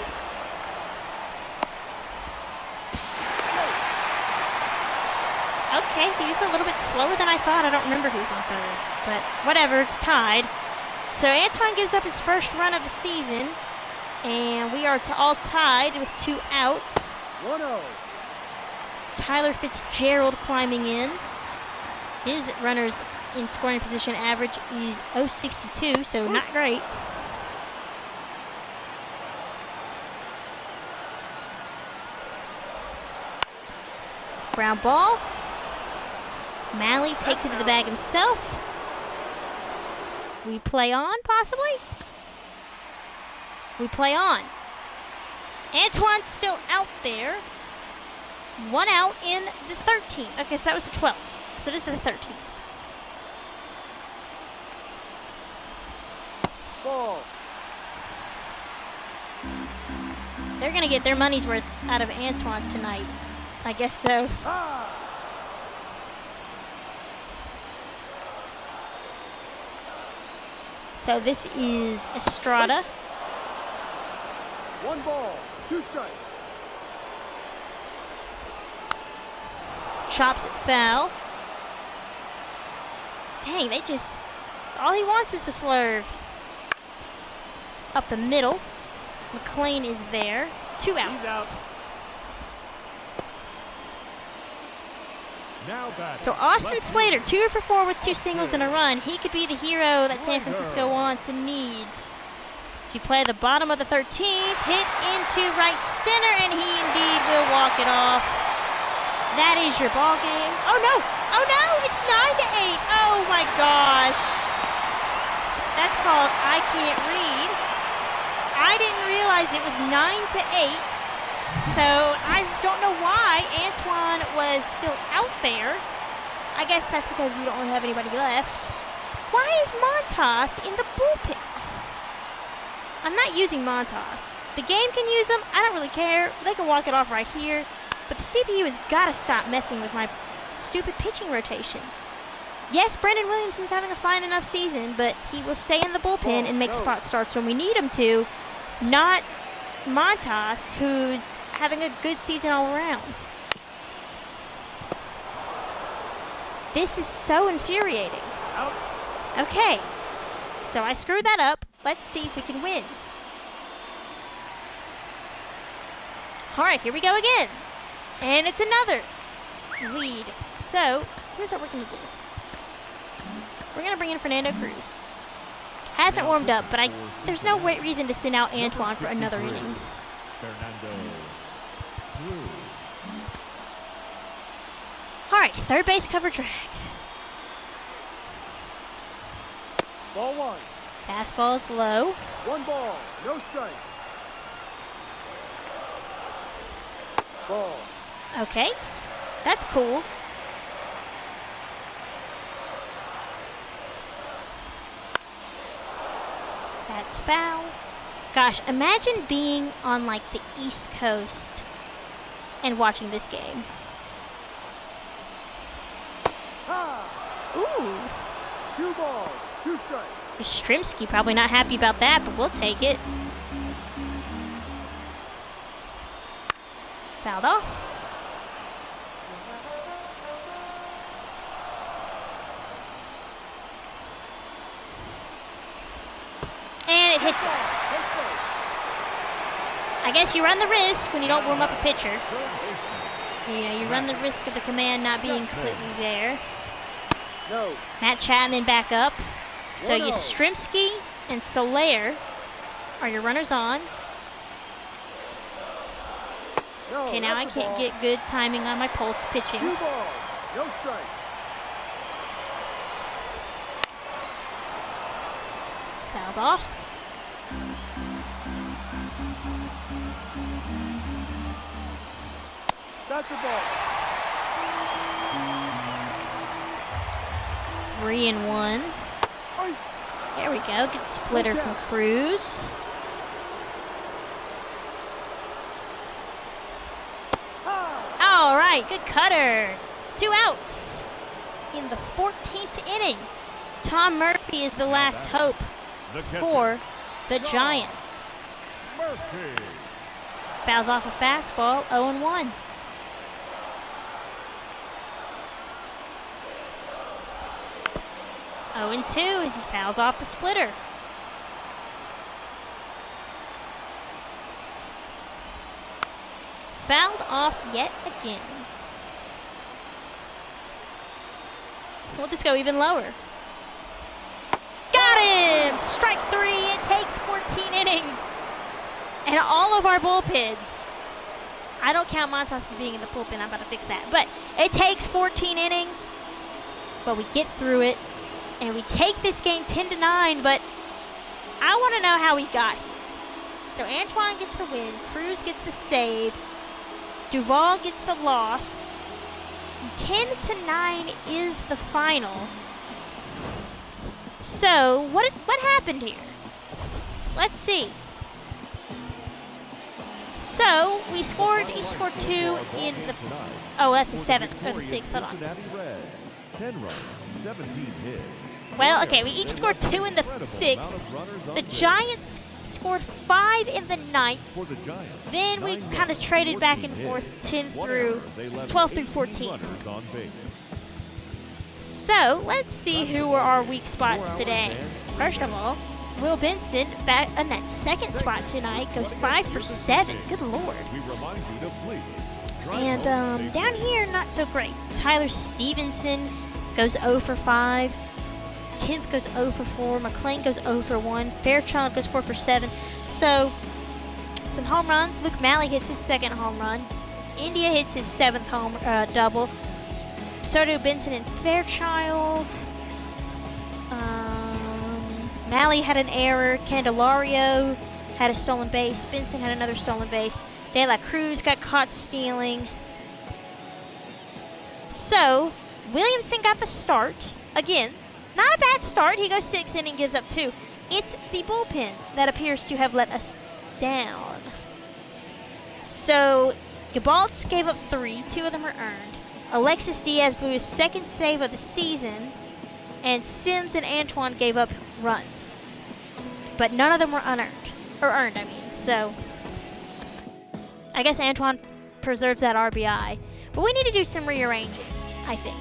Okay, he was a little bit slower than I thought. I don't remember who's on third, but whatever, it's tied. So Antoine gives up his first run of the season, and we are all tied with 2 outs. 1-0. Tyler Fitzgerald climbing in. His runners in scoring position average is 0.62, so not great. Ground ball. Malley takes it to the bag himself. We play on, possibly? We play on. Antoine's still out there. 1 out in the 13th. Okay, so that was the 12th. So this is the 13th. Ball. They're going to get their money's worth out of Antoine tonight. I guess so. Ah. So this is Estrada. 1 ball. 2 strikes. Chops it foul. Dang, they just... all he wants is the slurve. Up the middle. McLean is there. 2 outs. Now batting. So Austin Slater, 2 for 4 with 2 singles and a run. He could be the hero that San Francisco wants and needs. To play the bottom of the 13th, hit into right center, and he indeed will walk it off. That is your ball game. Oh no! Oh no! It's 9-8. Oh my gosh! That's called I can't read. I didn't realize it was 9-8. So I don't know why Antoine was still out there. I guess that's because we don't really have anybody left. Why is Montas in the bullpen? I'm not using Montas. The game can use him. I don't really care. They can walk it off right here. But the CPU has got to stop messing with my stupid pitching rotation. Yes, Brendan Williamson's having a fine enough season, but he will stay in the bullpen and make spot starts when we need him to. Not Montas, who's having a good season all around. This is so infuriating. Out. Okay, so I screwed that up. Let's see if we can win. All right, here we go again. And it's another lead. So here's what we're going to do. We're going to bring in Fernando Cruz. Hasn't warmed up, but there's no reason to send out Antoine for another inning. Fernando Cruz. All right, third base cover drag. Ball 1. Fastball is low. 1 ball, no strike. Ball. Okay, that's cool. That's foul. Gosh, imagine being on like the East Coast and watching this game. Ha! Ooh, 2 balls, 2 strikes. Yastrzemski probably not happy about that, but we'll take it. Fouled off. And it hits it. I guess you run the risk when you don't warm up a pitcher. Yeah, you run the risk of the command not being completely there. No. Matt Chapman back up. So 1-0. Yastrzemski and Soler are your runners on. No, Okay, now I that's a can't ball. get good timing on my pulse pitching. 2 balls, no strike. Fouled off. That's a ball. 3-1. Ice. There we go. Good splitter from Cruz. Ha! All right, good cutter. 2 outs in the 14th inning. Tom Murphy is the last hope The catcher, for the Giants. Murphy. Fouls off a fastball, 0-1. Oh, and 2 as he fouls off the splitter. Fouled off yet again. We'll just go even lower. Got him! Strike 3. It takes 14 innings. And all of our bullpen. I don't count Montas as being in the bullpen. I'm about to fix that. But it takes 14 innings. But we get through it. And we take this game 10-9. But I want to know how we got here. So Antoine gets the win. Cruz gets the save. Duvall gets the loss. 10-9 is the final. So what happened here? Let's see. So he scored 2 in the. Oh, that's the 7th or the 6th. Hold on. Cincinnati Reds, 10 runs, 17 hits. Well, okay, we each scored 2 in the 6th. The Giants scored 5 in the 9th. For the Giants, Then we 9 kind of runs, traded back and 14 forth, hits, 10 1 through error. They left 12 through 18 14. runners on base. So let's see who are our weak spots today. First of all, Will Benson back on that second spot tonight goes 5 for 7. Good lord. We remind you to please drive And home safely. down here, not so great. Tyler Stevenson goes 0 for 5. Kemp goes 0 for 4. McLean goes 0 for 1. Fairchild goes 4 for 7. So some home runs. Luke Malley hits his 2nd home run. India hits his 7th home double. So do Benson and Fairchild. Malley had an error. Candelario had a stolen base. Benson had another stolen base. De La Cruz got caught stealing. So Williamson got the start. Again, not a bad start. He goes 6 innings, gives up 2. It's the bullpen that appears to have let us down. So Gabalt gave up 3. 2 of them are earned. Alexis Diaz blew his 2nd save of the season, and Sims and Antoine gave up runs. But none of them were unearned. Or earned, I mean. So I guess Antoine preserves that RBI. But we need to do some rearranging, I think.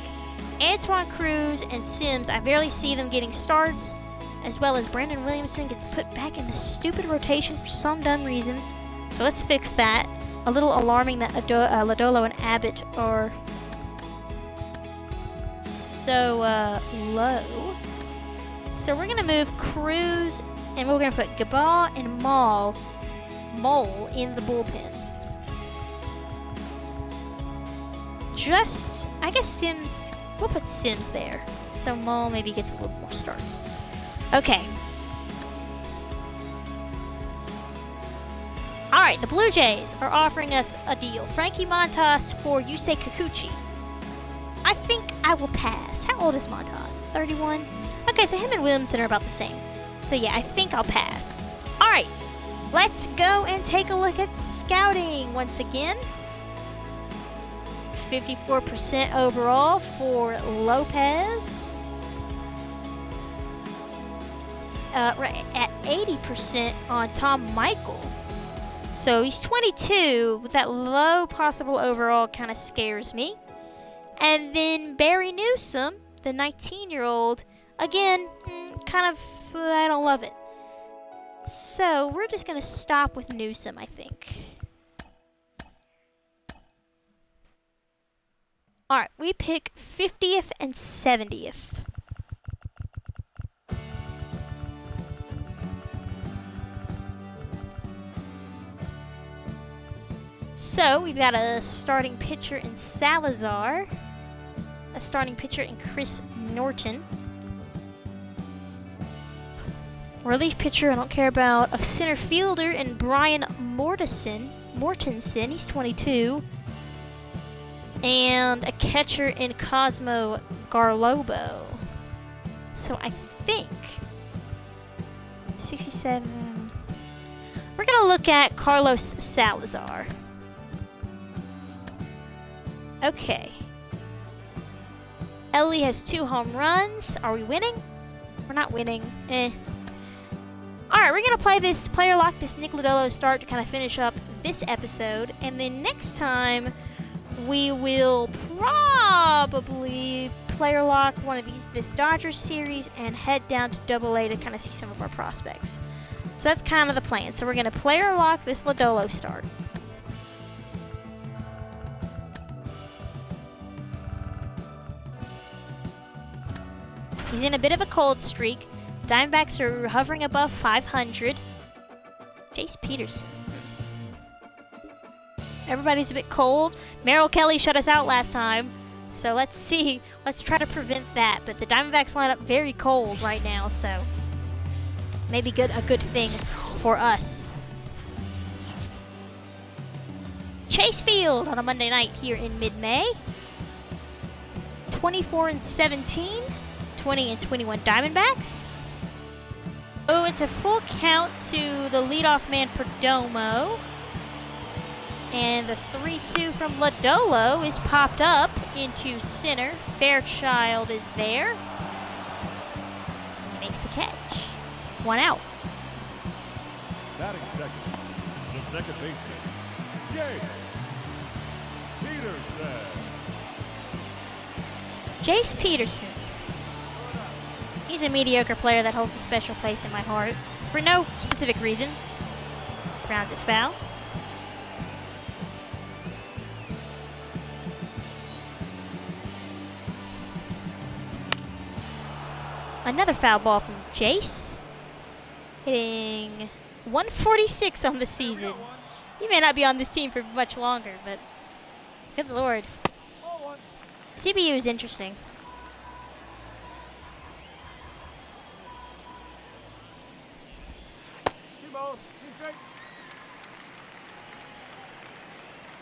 Antoine Cruz and Sims, I barely see them getting starts, as well as Brandon Williamson gets put back in the stupid rotation for some dumb reason. So let's fix that. A little alarming that Lodolo and Abbott are so low. So we're going to move Cruz, and we're going to put Gabal and Mole in the bullpen. I guess Sims, we'll put Sims there. So Mole maybe gets a little more starts. Okay. Alright, the Blue Jays are offering us a deal. Frankie Montas for Yusei Kikuchi. I think I will pass. How old is Montas? 31? Okay, so him and Williamson are about the same. So yeah, I think I'll pass. Alright, let's go and take a look at scouting once again. 54% overall for Lopez. Right at 80% on Tom Michael. So he's 22, with that low possible overall kind of scares me. And then Barry Newsom, the 19-year-old, again, kind of, I don't love it. So we're just going to stop with Newsom, I think. Alright, we pick 50th and 70th. So, we've got a starting pitcher in Salazar, a starting pitcher in Chris Norton, relief pitcher I don't care about, a center fielder in Brian Mortensen, he's 22, and a catcher in Cosmo Garlobo. So, I think 67. We're going to look at Carlos Salazar. Okay. Ellie has 2 home runs. Are we winning? We're not winning. Alright, we're going to play this player lock, this Nick Lodolo start to kind of finish up this episode. And then next time, we will probably player lock one of this Dodgers series and head down to AA to kind of see some of our prospects. So that's kind of the plan. So we're going to player lock this Lodolo start. He's in a bit of a cold streak. Diamondbacks are hovering above 500. Jace Peterson. Everybody's a bit cold. Merrill Kelly shut us out last time. So let's see. Let's try to prevent that. But the Diamondbacks line up very cold right now. So maybe a good thing for us. Chase Field on a Monday night here in mid-May. 24 and 17. 20 and 21 Diamondbacks. Oh, it's a full count to the leadoff man Perdomo. And the 3-2 from Lodolo is popped up into center. Fairchild is there. Makes the catch. 1 out. Batting second, the second baseman, Jace Peterson. Jace Peterson. He's a mediocre player that holds a special place in my heart. For no specific reason. Grounds it foul. Another foul ball from Jace. Hitting 146 on the season. He may not be on this team for much longer, but good lord. CBU is interesting.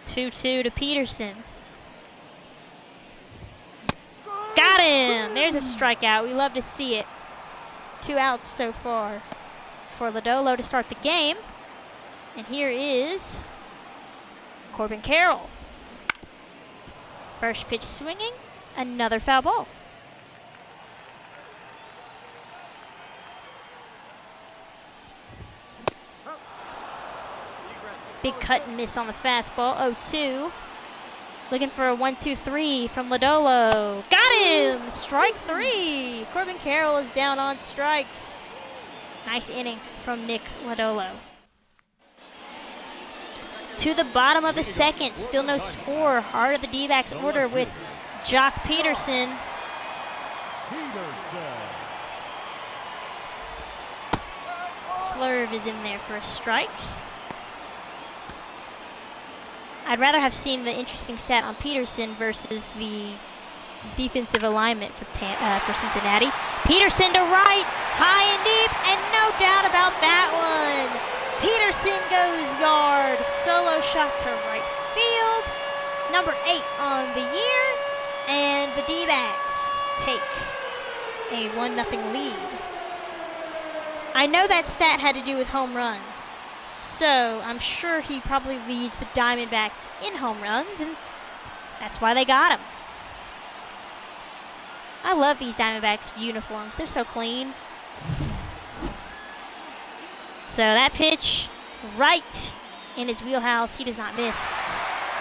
2-2 to Peterson. Got him! There's a strikeout. We love to see it. 2 outs so far for Lodolo to start the game. And here is Corbin Carroll. First pitch swinging. Another foul ball. Big cut and miss on the fastball. 0-2. Looking for a 1-2-3 from Lodolo. Got him! Strike 3. Corbin Carroll is down on strikes. Nice inning from Nick Lodolo. To the bottom of the second. Still no score. Heart of the D-backs order with Jock Peterson. Slurve is in there for a strike. I'd rather have seen the interesting stat on Peterson versus the defensive alignment for Cincinnati. Peterson to right, high and deep, and no doubt about that one. Peterson goes yard. Solo shot to right field. Number 8 on the year. And the D-backs take a 1-0 lead. I know that stat had to do with home runs. So I'm sure he probably leads the Diamondbacks in home runs, and that's why they got him. I love these Diamondbacks uniforms. They're so clean. So that pitch right in his wheelhouse. He does not miss.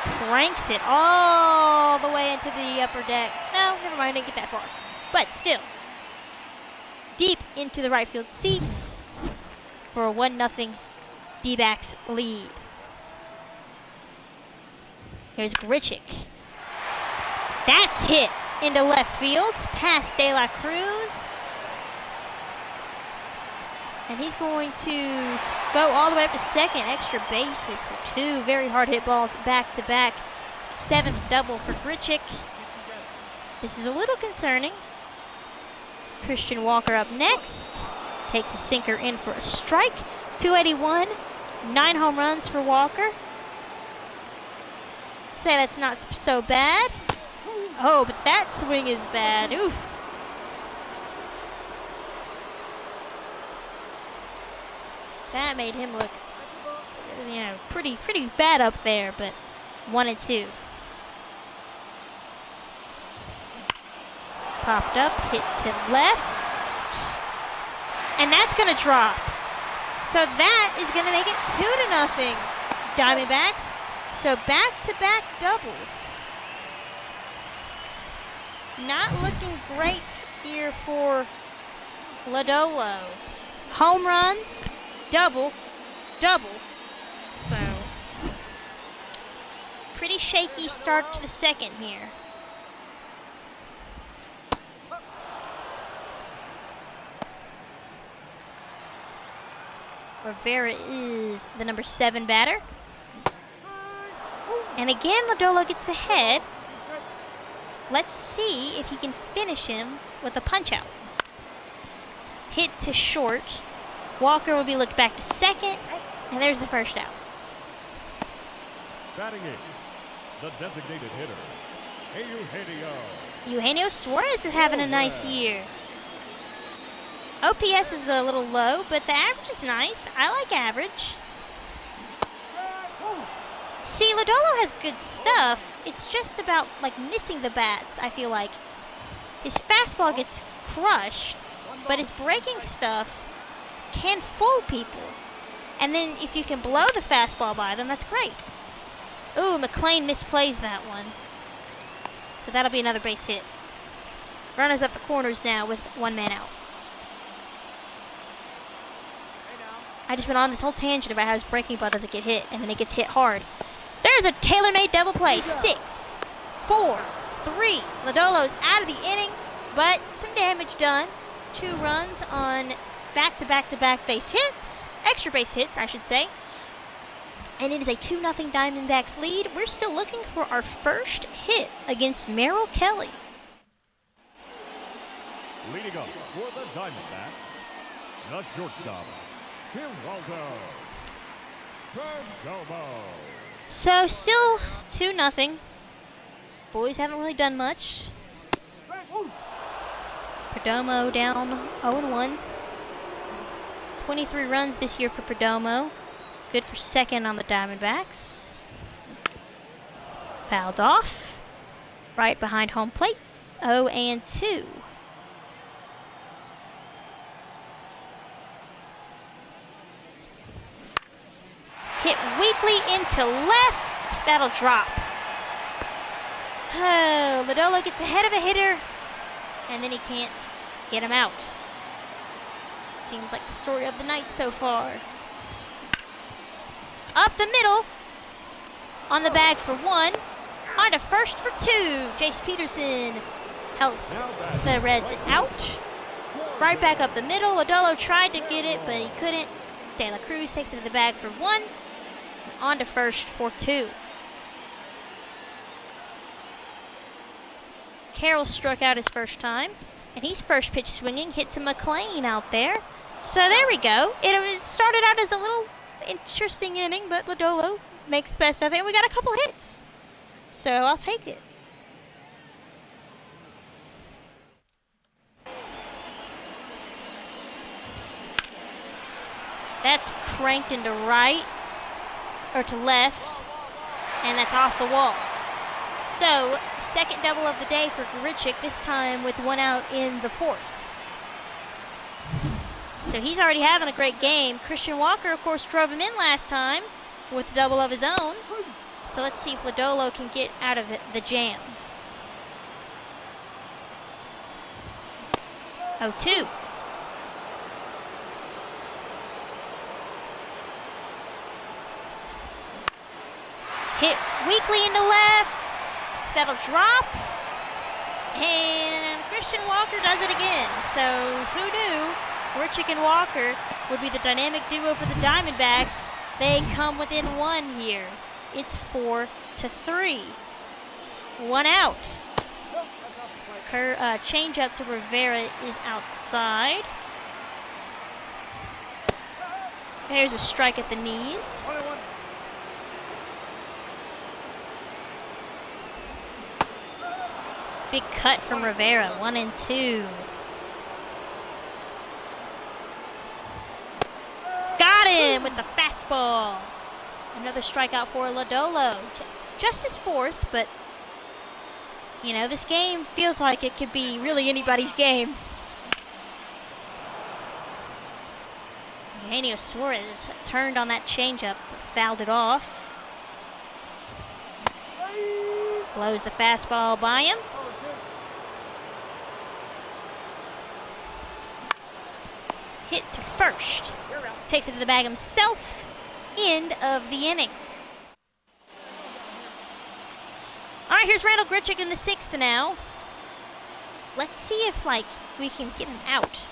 Cranks it all the way into the upper deck. No, never mind. Didn't get that far. But still, deep into the right field seats for a 1-0 D-backs lead. Here's Grichuk. That's hit into left field, past De La Cruz. And he's going to go all the way up to second, extra bases. So 2 very hard hit balls back to back. 7th double for Grichuk. This is a little concerning. Christian Walker up next. Takes a sinker in for a strike. 281, 9 home runs for Walker. Say that's not so bad. Oh, but that swing is bad. Oof. That made him look, pretty bad up there, but 1-2. Popped up, hits him left. And that's going to drop. So that is going to make it 2-0 Diamondbacks. So back-to-back doubles. Not looking great here for Lodolo. Home run, double. So pretty shaky start to the second here. Rivera is the number 7 batter. And again, Lodolo gets ahead. Let's see if he can finish him with a punch-out. Hit to short. Walker will be looked back to second, and there's the first out. Batting in, the designated hitter, Eugenio. Eugenio Suarez is having a nice year. OPS is a little low, but the average is nice. I like average. See, Lodolo has good stuff. It's just about, missing the bats, I feel like. His fastball gets crushed, but his breaking stuff can fool people. And then if you can blow the fastball by them, that's great. Ooh, McClain misplays that one. So that'll be another base hit. Runners up the corners now with 1 man out. I just went on this whole tangent about how his breaking ball doesn't get hit, and then it gets hit hard. There's a tailor-made double play. 6, 4, 3. Lodolo's out of the inning, but some damage done. 2 runs on back-to-back-to-back base hits. Extra base hits, I should say. And it is a 2-0 Diamondbacks lead. We're still looking for our first hit against Merrill Kelly. Leading up for the Diamondbacks, the shortstop, Geraldo Perdomo. So still 2-0. Boys haven't really done much. Perdomo down 0-1. 23 runs this year for Perdomo. Good for second on the Diamondbacks. Fouled off. Right behind home plate. 0-2. Hit weakly into left. That'll drop. Oh, Lodolo gets ahead of a hitter, and then he can't get him out. Seems like the story of the night so far. Up the middle. On the bag for 1. On to first for 2. Jace Peterson helps the Reds out. Right back up the middle. Lodolo tried to get it, but he couldn't. De La Cruz takes it to the bag for 1. On to first for 2. Carroll struck out his first time, and he's first pitch swinging, hits a McClain out there. So there we go. It was started out as a little interesting inning, but Lodolo makes the best of it. And we got a couple hits, so I'll take it. That's cranked into right, or to left, and that's off the wall. So, second double of the day for Grichuk, this time with one out in the fourth. So he's already having a great game. Christian Walker, of course, drove him in last time with a double of his own. So let's see if Lodolo can get out of the jam. 0-2. Hit weakly into left. So that'll drop. And Christian Walker does it again. So who knew Grichuk and Walker would be the dynamic duo for the Diamondbacks? They come within one here. It's 4-3. One out. Change up to Rivera is outside. There's a strike at the knees. Big cut from Rivera, 1-2. Got him with the fastball. Another strikeout for Lodolo. Just his fourth, but you know, this game feels like it could be really anybody's game. Eugenio Suarez turned on that changeup, fouled it off. Blows the fastball by him. Hit to first. Takes it to the bag himself. End of the inning. All right, here's Randall Grichuk in the sixth now. Let's see if, we can get him out.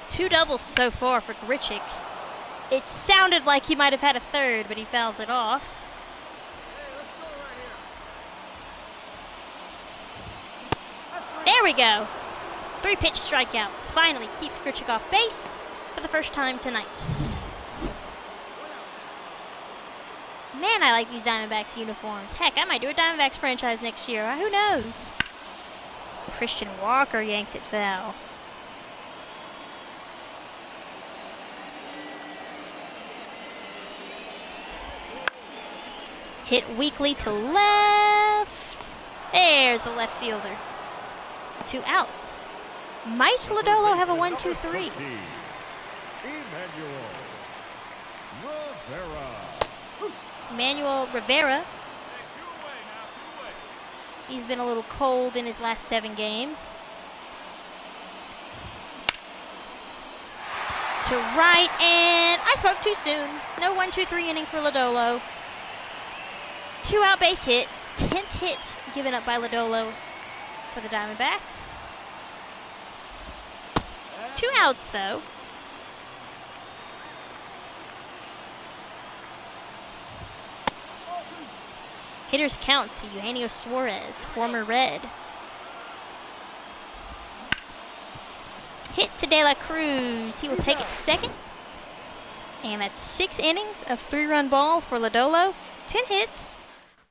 Two doubles so far for Grichuk. It sounded like he might have had a third, but he fouls it off. There we go. 3-pitch strikeout. Finally keeps Grichuk off base for the first time tonight. Man, I like these Diamondbacks uniforms. Heck, I might do a Diamondbacks franchise next year. Who knows? Christian Walker yanks it foul. Hit weakly to left. There's the left fielder. 2 outs. Might Lodolo have a 1-2-3? Emmanuel Rivera. He's been a little cold in his last 7 games. To right, and I spoke too soon. No 1-2-3 inning for Lodolo. 2 out base hit. 10th hit given up by Lodolo for the Diamondbacks. 2 outs though. Hitters count to Eugenio Suarez, former Red. Hit to De La Cruz. He will take it to second. And that's 6 innings of 3-run ball for Lodolo. 10 hits.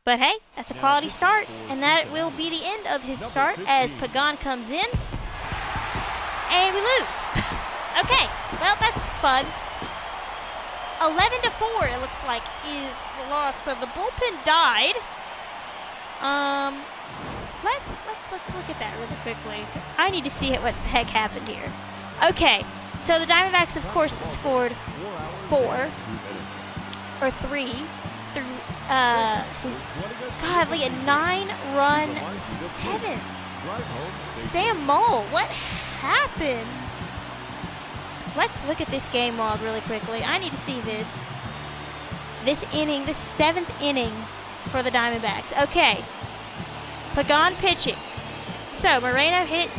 But hey, that's a quality start. And that will be the end of his start as Pagan comes in. And we lose. Okay, well, that's fun. 11-4, it looks like, is the loss. So the bullpen died. Let's look at that really quickly. I need to see what the heck happened here. Okay, so the Diamondbacks, of course, scored 4 or 3 through his godly a 9-run 7. Sam Mole, what happened? Let's look at this game log really quickly. I need to see this. This inning, the 7th inning for the Diamondbacks. Okay. Pagan pitching. So Moreno hit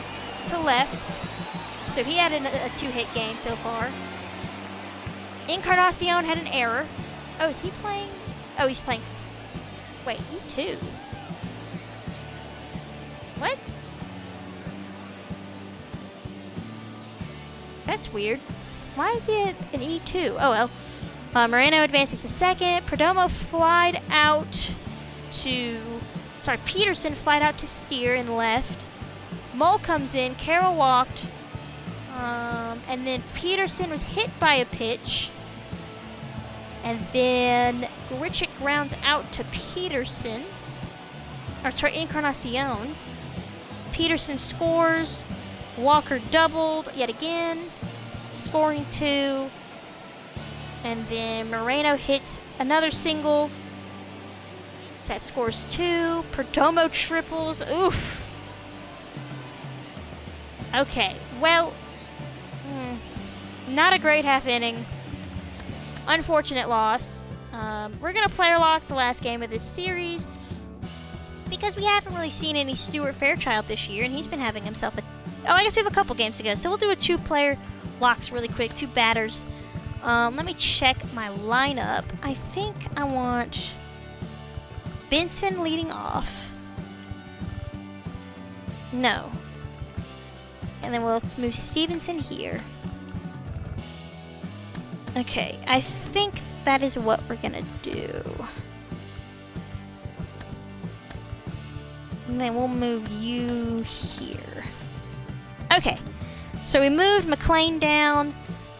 to left. So he had a 2-hit game so far. Encarnacion had an error. Oh, is he playing? Oh, he's playing. Wait, he too. What? That's weird. Why is he at an E2? Oh, well. Moreno advances to second. Perdomo flied out to... Sorry, Peterson flied out to steer in left. Mole comes in. Carroll walked. And then Peterson was hit by a pitch. And then Grichuk grounds out to Peterson. Or sorry, Encarnacion. Peterson scores. Walker doubled yet again, scoring 2. And then Moreno hits another single. That scores 2. Perdomo triples. Oof. Okay, well, not a great half inning. Unfortunate loss. We're going to player lock the last game of this series because we haven't really seen any Stuart Fairchild this year, and he's been having himself a... Oh, I guess we have a couple games to go, so we'll do a 2-player locks really quick, 2 batters. Let me check my lineup. I think I want Benson leading off. No. And then we'll move Stevenson here. Okay, I think that is what we're gonna do. And then we'll move you here. Okay, so we moved McLean down.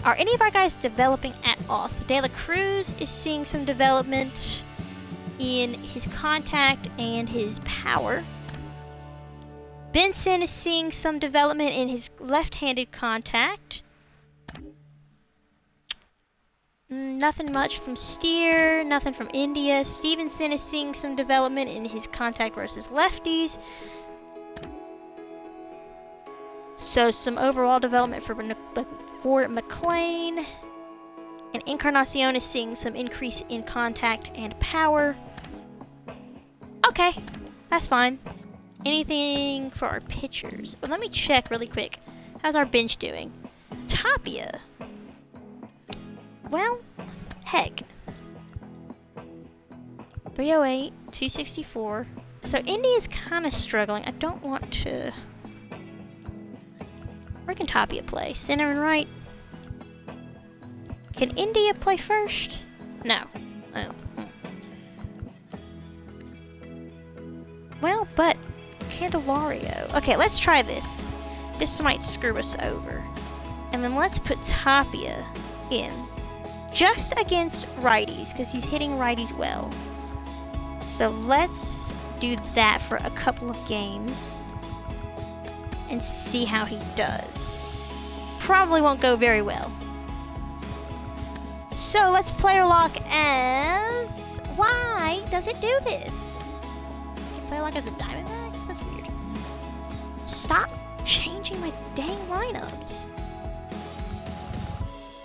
Are any of our guys developing at all? So De La Cruz is seeing some development in his contact and his power. Benson is seeing some development in his left-handed contact. Nothing much from Steer, nothing from India. Stevenson is seeing some development in his contact versus lefties. So some overall development for McLean. And Encarnacion is seeing some increase in contact and power. Okay, that's fine. Anything for our pitchers? Well, let me check really quick. How's our bench doing? Tapia. Well, heck. 308, 264. So India's kind of struggling. I don't want to... Where can Tapia play? Center and right? Can India play first? No. Oh. Well, but Candelario. Okay, let's try this. This might screw us over. And then let's put Tapia in. Just against righties, because he's hitting righties well. So let's do that for a couple of games. And see how he does. Probably won't go very well. So let's player lock as... Why does it do this? Can player lock as a Diamondbacks? That's weird. Stop changing my dang lineups.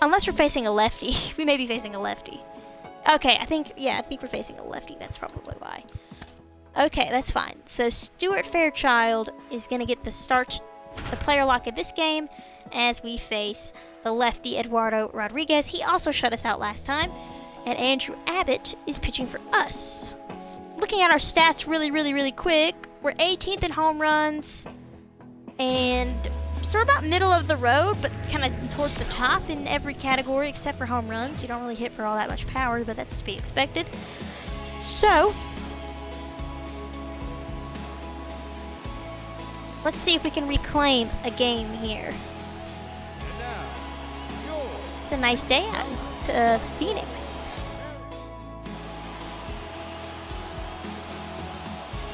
Unless we're facing a lefty. We may be facing a lefty. Okay, I think we're facing a lefty. That's probably why. Okay, that's fine. So Stuart Fairchild is going to get the player lock of this game as we face the lefty Eduardo Rodriguez. He also shut us out last time. And Andrew Abbott is pitching for us. Looking at our stats really quick, we're 18th in home runs. And so we're about middle of the road, but kind of towards the top in every category except for home runs. You don't really hit for all that much power, but that's to be expected. So... let's see if we can reclaim a game here. It's a nice day out to Phoenix.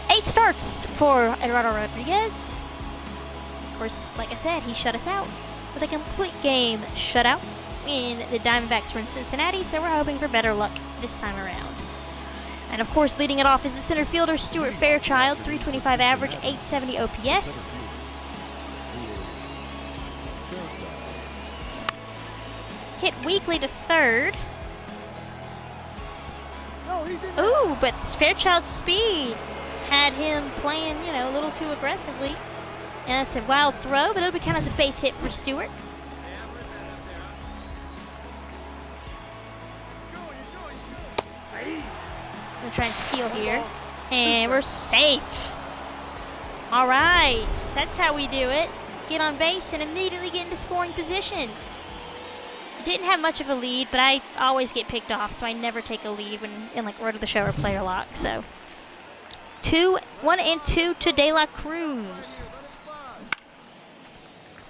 8 starts for Eduardo Rodriguez. Of course, like I said, he shut us out with a complete game shutout in the Diamondbacks from Cincinnati, so we're hoping for better luck this time around. And of course, leading it off is the center fielder, Stuart Fairchild, 325 average, 870 OPS. Hit weakly to third. Ooh, but Fairchild's speed had him playing, a little too aggressively. And that's a wild throw, but it'll be kind of a base hit for Stuart. We'll try and steal here. And we're safe. All right. That's how we do it. get on base and immediately get into scoring position. Didn't have much of a lead, but I always get picked off, so I never take a lead when in like Road to the Show or player lock. So 1 and 2 to De La Cruz.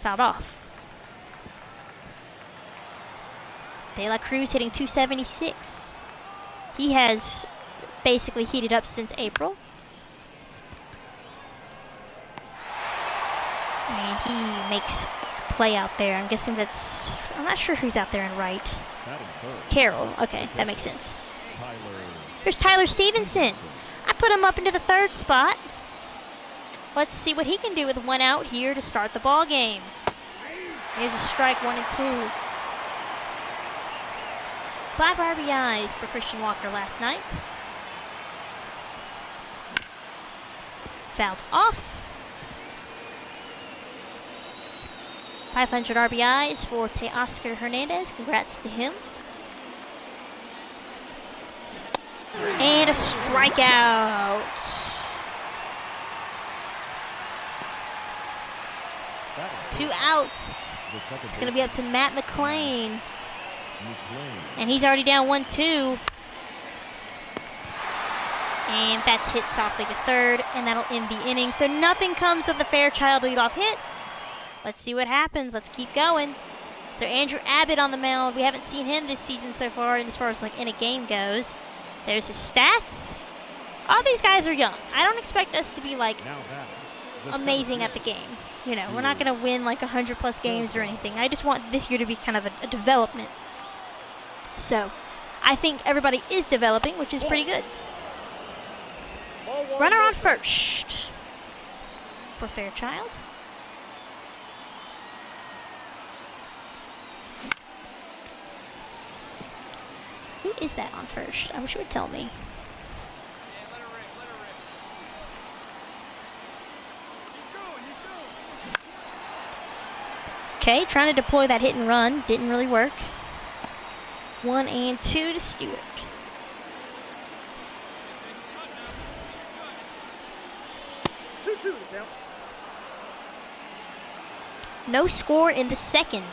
Fouled off. De La Cruz hitting .276. He has basically heated up since April. And he makes a play out there. I'm guessing I'm not sure who's out there in right. Carroll. Okay, that makes sense. Here's Tyler Stevenson. I put him up into the third spot. Let's see what he can do with 1 out here to start the ball game. Here's a strike, 1 and 2. 5 RBIs for Christian Walker last night. Fouled off. 500 RBIs for Teoscar Hernandez. Congrats to him. And a strikeout. Two outs. It's going to be up to Matt McClain. And he's already down 1-2. And that's hit softly to third, and that'll end the inning. So nothing comes of the Fairchild leadoff hit. Let's see what happens. Let's keep going. So Andrew Abbott on the mound. We haven't seen him this season so far, and as far as like in a game goes. There's his stats. All these guys are young. I don't expect us to be like amazing at the game. You know, we're not going to win like 100+ games or anything. I just want this year to be kind of a development. So I think everybody is developing, which is pretty good. Runner on first for Fairchild. Who is that on first? I wish you would tell me. Okay, trying to deploy that hit and run. Didn't really work. 1 and 2 to Stewart. No score in the second.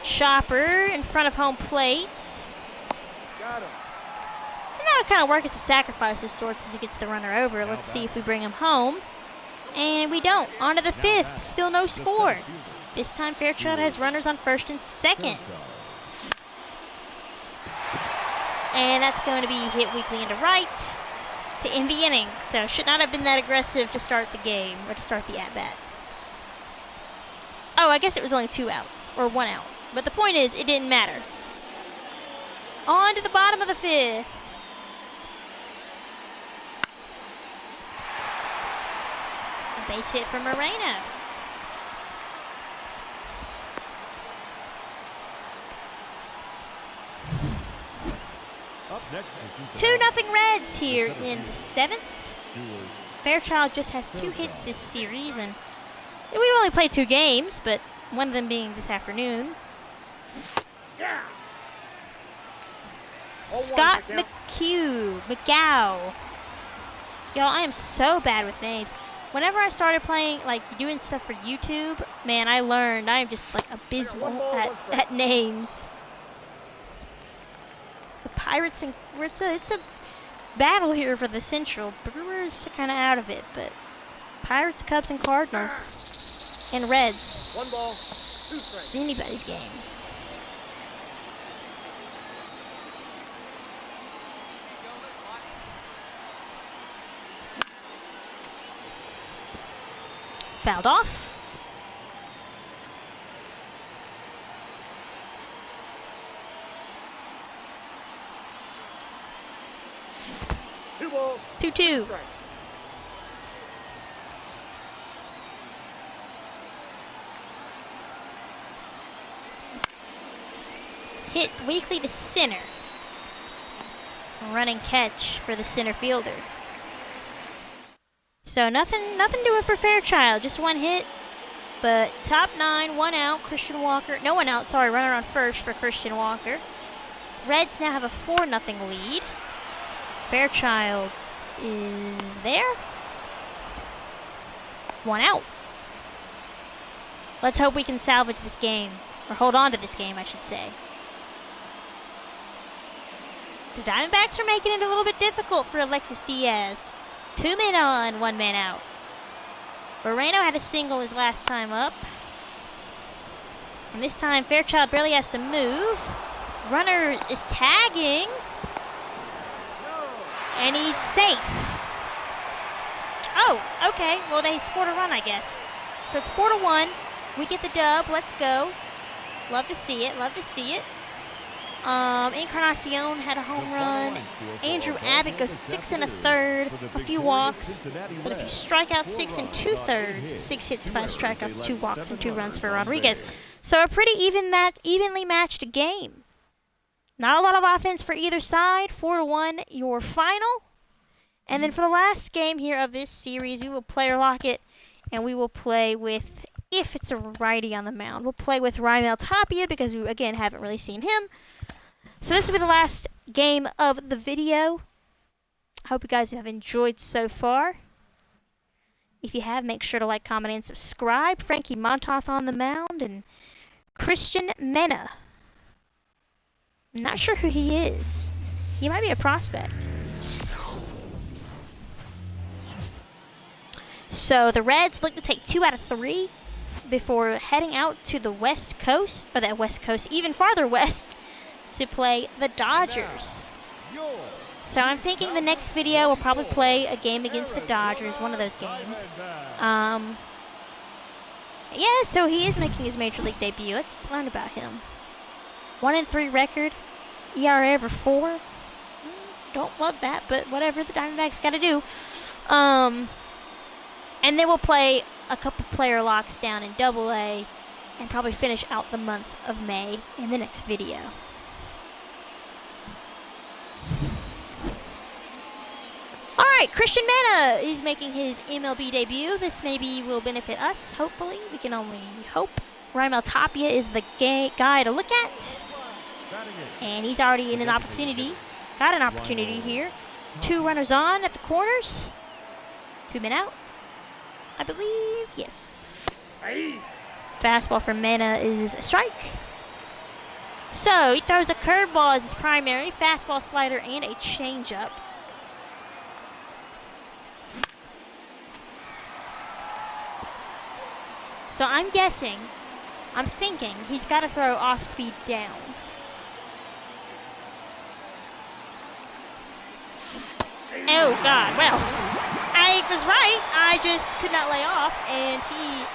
Chopper in front of home plate. Got him. And that'll kind of work as a sacrifice of sorts as he gets the runner over. Let's see if we bring him home. And we don't. On to the fifth. Still no score. This time Fairchild has runners on first and second. And that's going to be hit weakly into right to end the inning. So should not have been that aggressive to start the game or to start the at-bat. Oh, I guess it was only 2 outs or 1 out. But the point is, it didn't matter. On to the bottom of the fifth. A base hit from Moreno. Up next, 2-0 Reds here in the 7th. Fairchild just has 2 hits this series, and we've only played 2 games, but one of them being this afternoon. Scott McGow. Y'all, I am so bad with names. Whenever I started playing, like doing stuff for YouTube, man, I learned I am just like abysmal at names. The Pirates and it's a battle here for the Central. Brewers are kind of out of it, but Pirates, Cubs, and Cardinals and Reds. 1 ball, 2 strikes. It's anybody's game. Fouled off. Two balls. 2-2. Strike. Hit weakly to center. A running catch for the center fielder. So nothing doing for Fairchild. Just 1 hit. But top 9, 1 out. Christian Walker. No 1 out. Sorry, runner on first for Christian Walker. Reds now have a 4-0 lead. Fairchild is there. 1 out. Let's hope we can salvage this game. Or hold on to this game, I should say. The Diamondbacks are making it a little bit difficult for Alexis Diaz. 2 men on, 1 man out. Moreno had a single his last time up. And this time, Fairchild barely has to move. Runner is tagging. And he's safe. Oh, okay. Well, they scored a run, I guess. So it's 4-1. We get the dub. Let's go. Love to see it. Love to see it. Encarnacion had a home run. Andrew Abbott goes 6 1/3, a few walks, but a few strikeouts, 6 2/3, 6 hits, 5 strikeouts, 2 walks, and 2 runs for Rodriguez. So a pretty evenly matched game. Not a lot of offense for either side. 4-1, your final. And then for the last game here of this series, we will player lock it, and we will play with, if it's a righty on the mound, we'll play with Raimel Tapia because we, again, haven't really seen him. So this will be the last game of the video. I hope you guys have enjoyed so far. If you have, make sure to like, comment, and subscribe. Frankie Montas on the mound, and Christian Mena. I'm not sure who he is. He might be a prospect. So the Reds look to take 2 out of 3 before heading out to the West Coast, or the West Coast, even farther west, to play the Dodgers. So I'm thinking the next video will probably play a game against the Dodgers, one of those games. Yeah, so he is making his Major League debut. Let's learn about him. 1-3 record, ERA over 4. Don't love that, but whatever, the Diamondbacks got to do. And then we'll play a couple player locks down in AA and probably finish out the month of May in the next video. Alright, Christian Mena is making his MLB debut. This maybe will benefit us, hopefully. We can only hope. Raimel Tapia is the guy to look at. And he's already in an opportunity. Got an opportunity here. 2 runners on at the corners. 2 men out, I believe. Yes. Fastball for Mena is a strike. So he throws a curveball as his primary, fastball, slider, and a changeup. So I'm thinking he's got to throw off speed down. Oh, God. Well, I was right. I just could not lay off, and he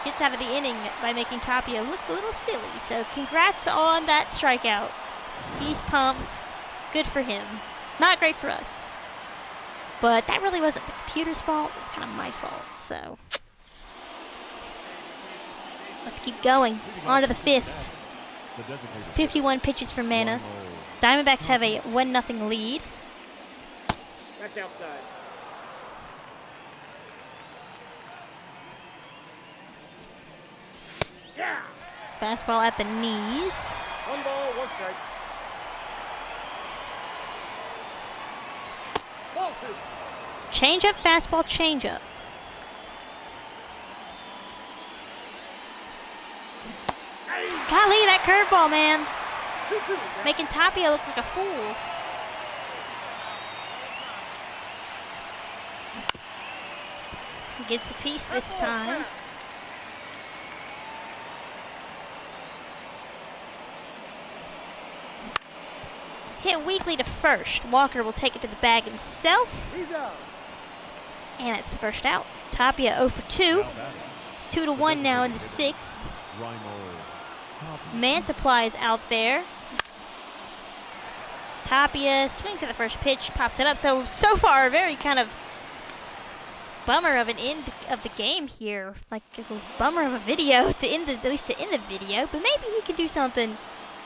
gets out of the inning by making Tapia look a little silly. So congrats on that strikeout. He's pumped. Good for him. Not great for us. But that really wasn't the computer's fault. It was kind of my fault. So let's keep going. On to the 5th. 51 pitches for Mena. Diamondbacks have a 1-0 lead. That's outside. Yeah. Fastball at the knees. 1 ball, 1 strike. Ball 2. Changeup, fastball, changeup. Golly, that curveball, man. Making Tapia look like a fool. Gets a piece this time. Hit weakly to first. Walker will take it to the bag himself. And that's the first out. Tapia 0 for 2. It's 2-1 now in the 6th. Mantiply is out there. Tapia swings at the first pitch, pops it up. So far, a very kind of bummer of an end of the game here. Like a bummer of a video to end the, at least to end the video. But maybe he can do something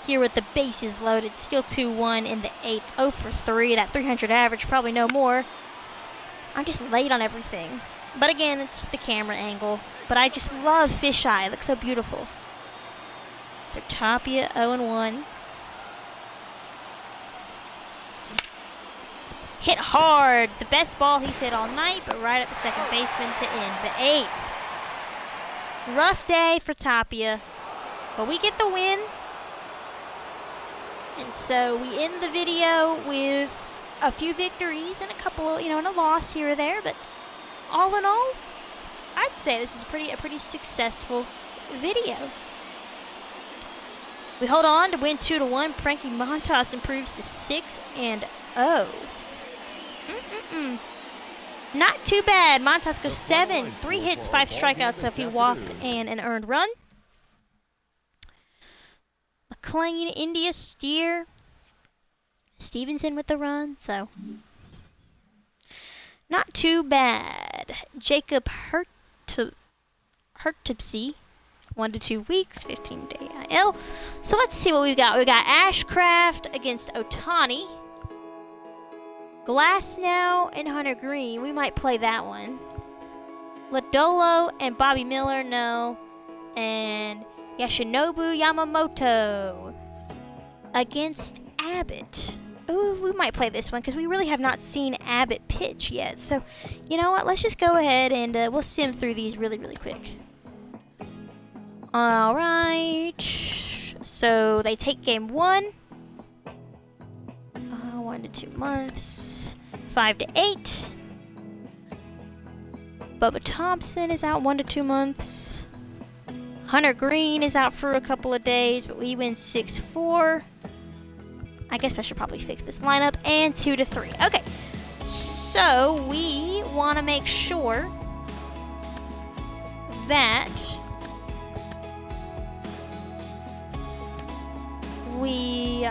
here with the bases loaded. Still 2-1 in the 8th. 0 for 3. That 300 average, probably no more. I'm just late on everything. But again, it's the camera angle. But I just love fisheye. It looks so beautiful. So Tapia 0-1. Hit hard. The best ball he's hit all night, but right at the second baseman to end the 8th. Rough day for Tapia, but we get the win. And so we end the video with a few victories and a couple, and a loss here or there. But all in all, I'd say this is a pretty successful video. We hold on to win 2-1. Frankie Montas improves to 6-0. Not too bad. Montas goes 7, 3 hits, 5 strikeouts, a few walks, and an earned run. McLean, India, Steer, Stevenson with the run, so not too bad. Jacob Hurtubsey, 1 to 2 weeks, 15-day IL. So let's see what we've got. We've got Ashcraft against Otani. Glasnow and Hunter Green. We might play that one. Lodolo and Bobby Miller, no. And Yoshinobu Yamamoto against Abbott. Ooh, we might play this one because we really have not seen Abbott pitch yet. So, you know what? Let's just go ahead and we'll sim through these really quick. All right. So they take game 1. 1 to 2 months. 5 to 8. Bubba Thompson is out 1 to 2 months. Hunter Green is out for a couple of days, but we win 6-4. I guess I should probably fix this lineup. And 2 to 3. Okay. So we want to make sure that we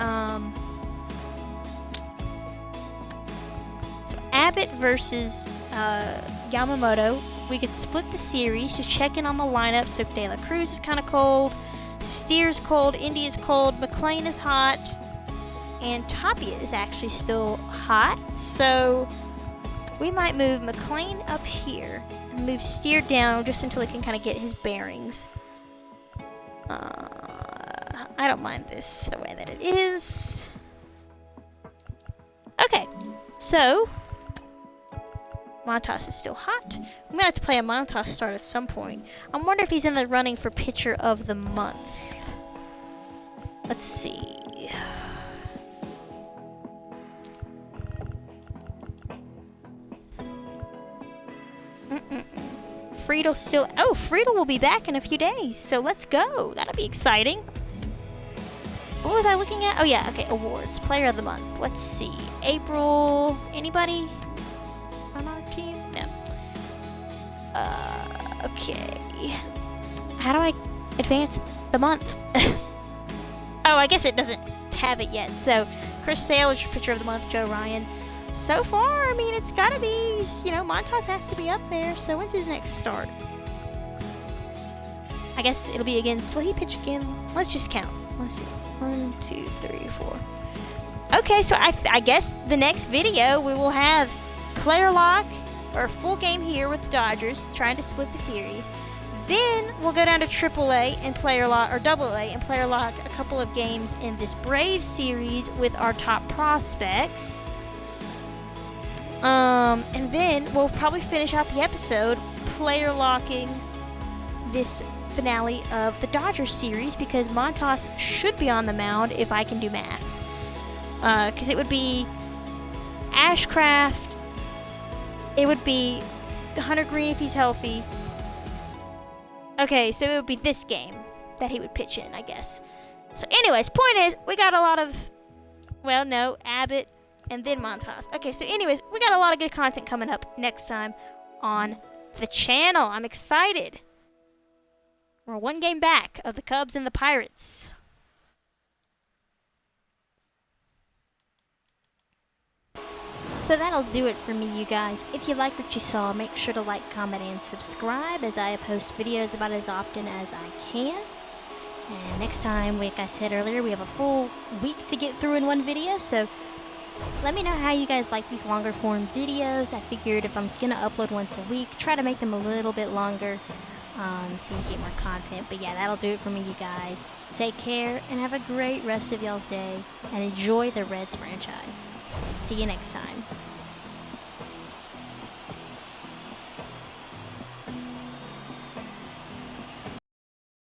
so Abbott versus Yamamoto. We could split the series, just check in on the lineup. So De La Cruz is kind of cold, Steer's cold, India's cold, McLean is hot, and Tapia is actually still hot. So we might move McLean up here and move Steer down just until he can kind of get his bearings. I don't mind this the way that it is. Okay, so Montas is still hot. I'm gonna have to play a Montas start at some point. I wonder if he's in the running for pitcher of the month. Let's see. Friedel still. Oh, Friedel will be back in a few days, so let's go. That'll be exciting. What was I looking at? Oh yeah, okay, awards. Player of the month. Let's see. April. Anybody on our team? No. Okay. How do I advance the month? Oh, I guess it doesn't have it yet. So, Chris Sale is your pitcher of the month. Joe Ryan. So far, I mean, it's gotta be, Montas has to be up there. So, when's his next start? I guess it'll be against, will he pitch again? Let's just count. Let's see. 1, 2, 3, 4. Okay, so I guess the next video we will have player lock or full game here with the Dodgers trying to split the series. Then we'll go down to AAA and player lock, or AA and player lock a couple of games in this Braves series with our top prospects. And then we'll probably finish out the episode player locking this finale of the Dodgers series because Montas should be on the mound if I can do math. Because it would be Ashcraft, it would be Hunter Green if he's healthy. Okay, so it would be this game that he would pitch in, I guess. So anyways, point is, we got a lot of, well, no, Abbott and then Montas. Okay, so anyways, we got a lot of good content coming up next time on the channel. I'm excited. We're 1 game back of the Cubs and the Pirates. So that'll do it for me, you guys. If you like what you saw, make sure to like, comment, and subscribe as I post videos about as often as I can. And next time, like I said earlier, we have a full week to get through in one video, so let me know how you guys like these longer form videos. I figured if I'm gonna upload once a week, try to make them a little bit longer. So you get more content. But yeah, that'll do it for me, you guys. Take care and have a great rest of y'all's day and enjoy the Reds franchise. See you next time.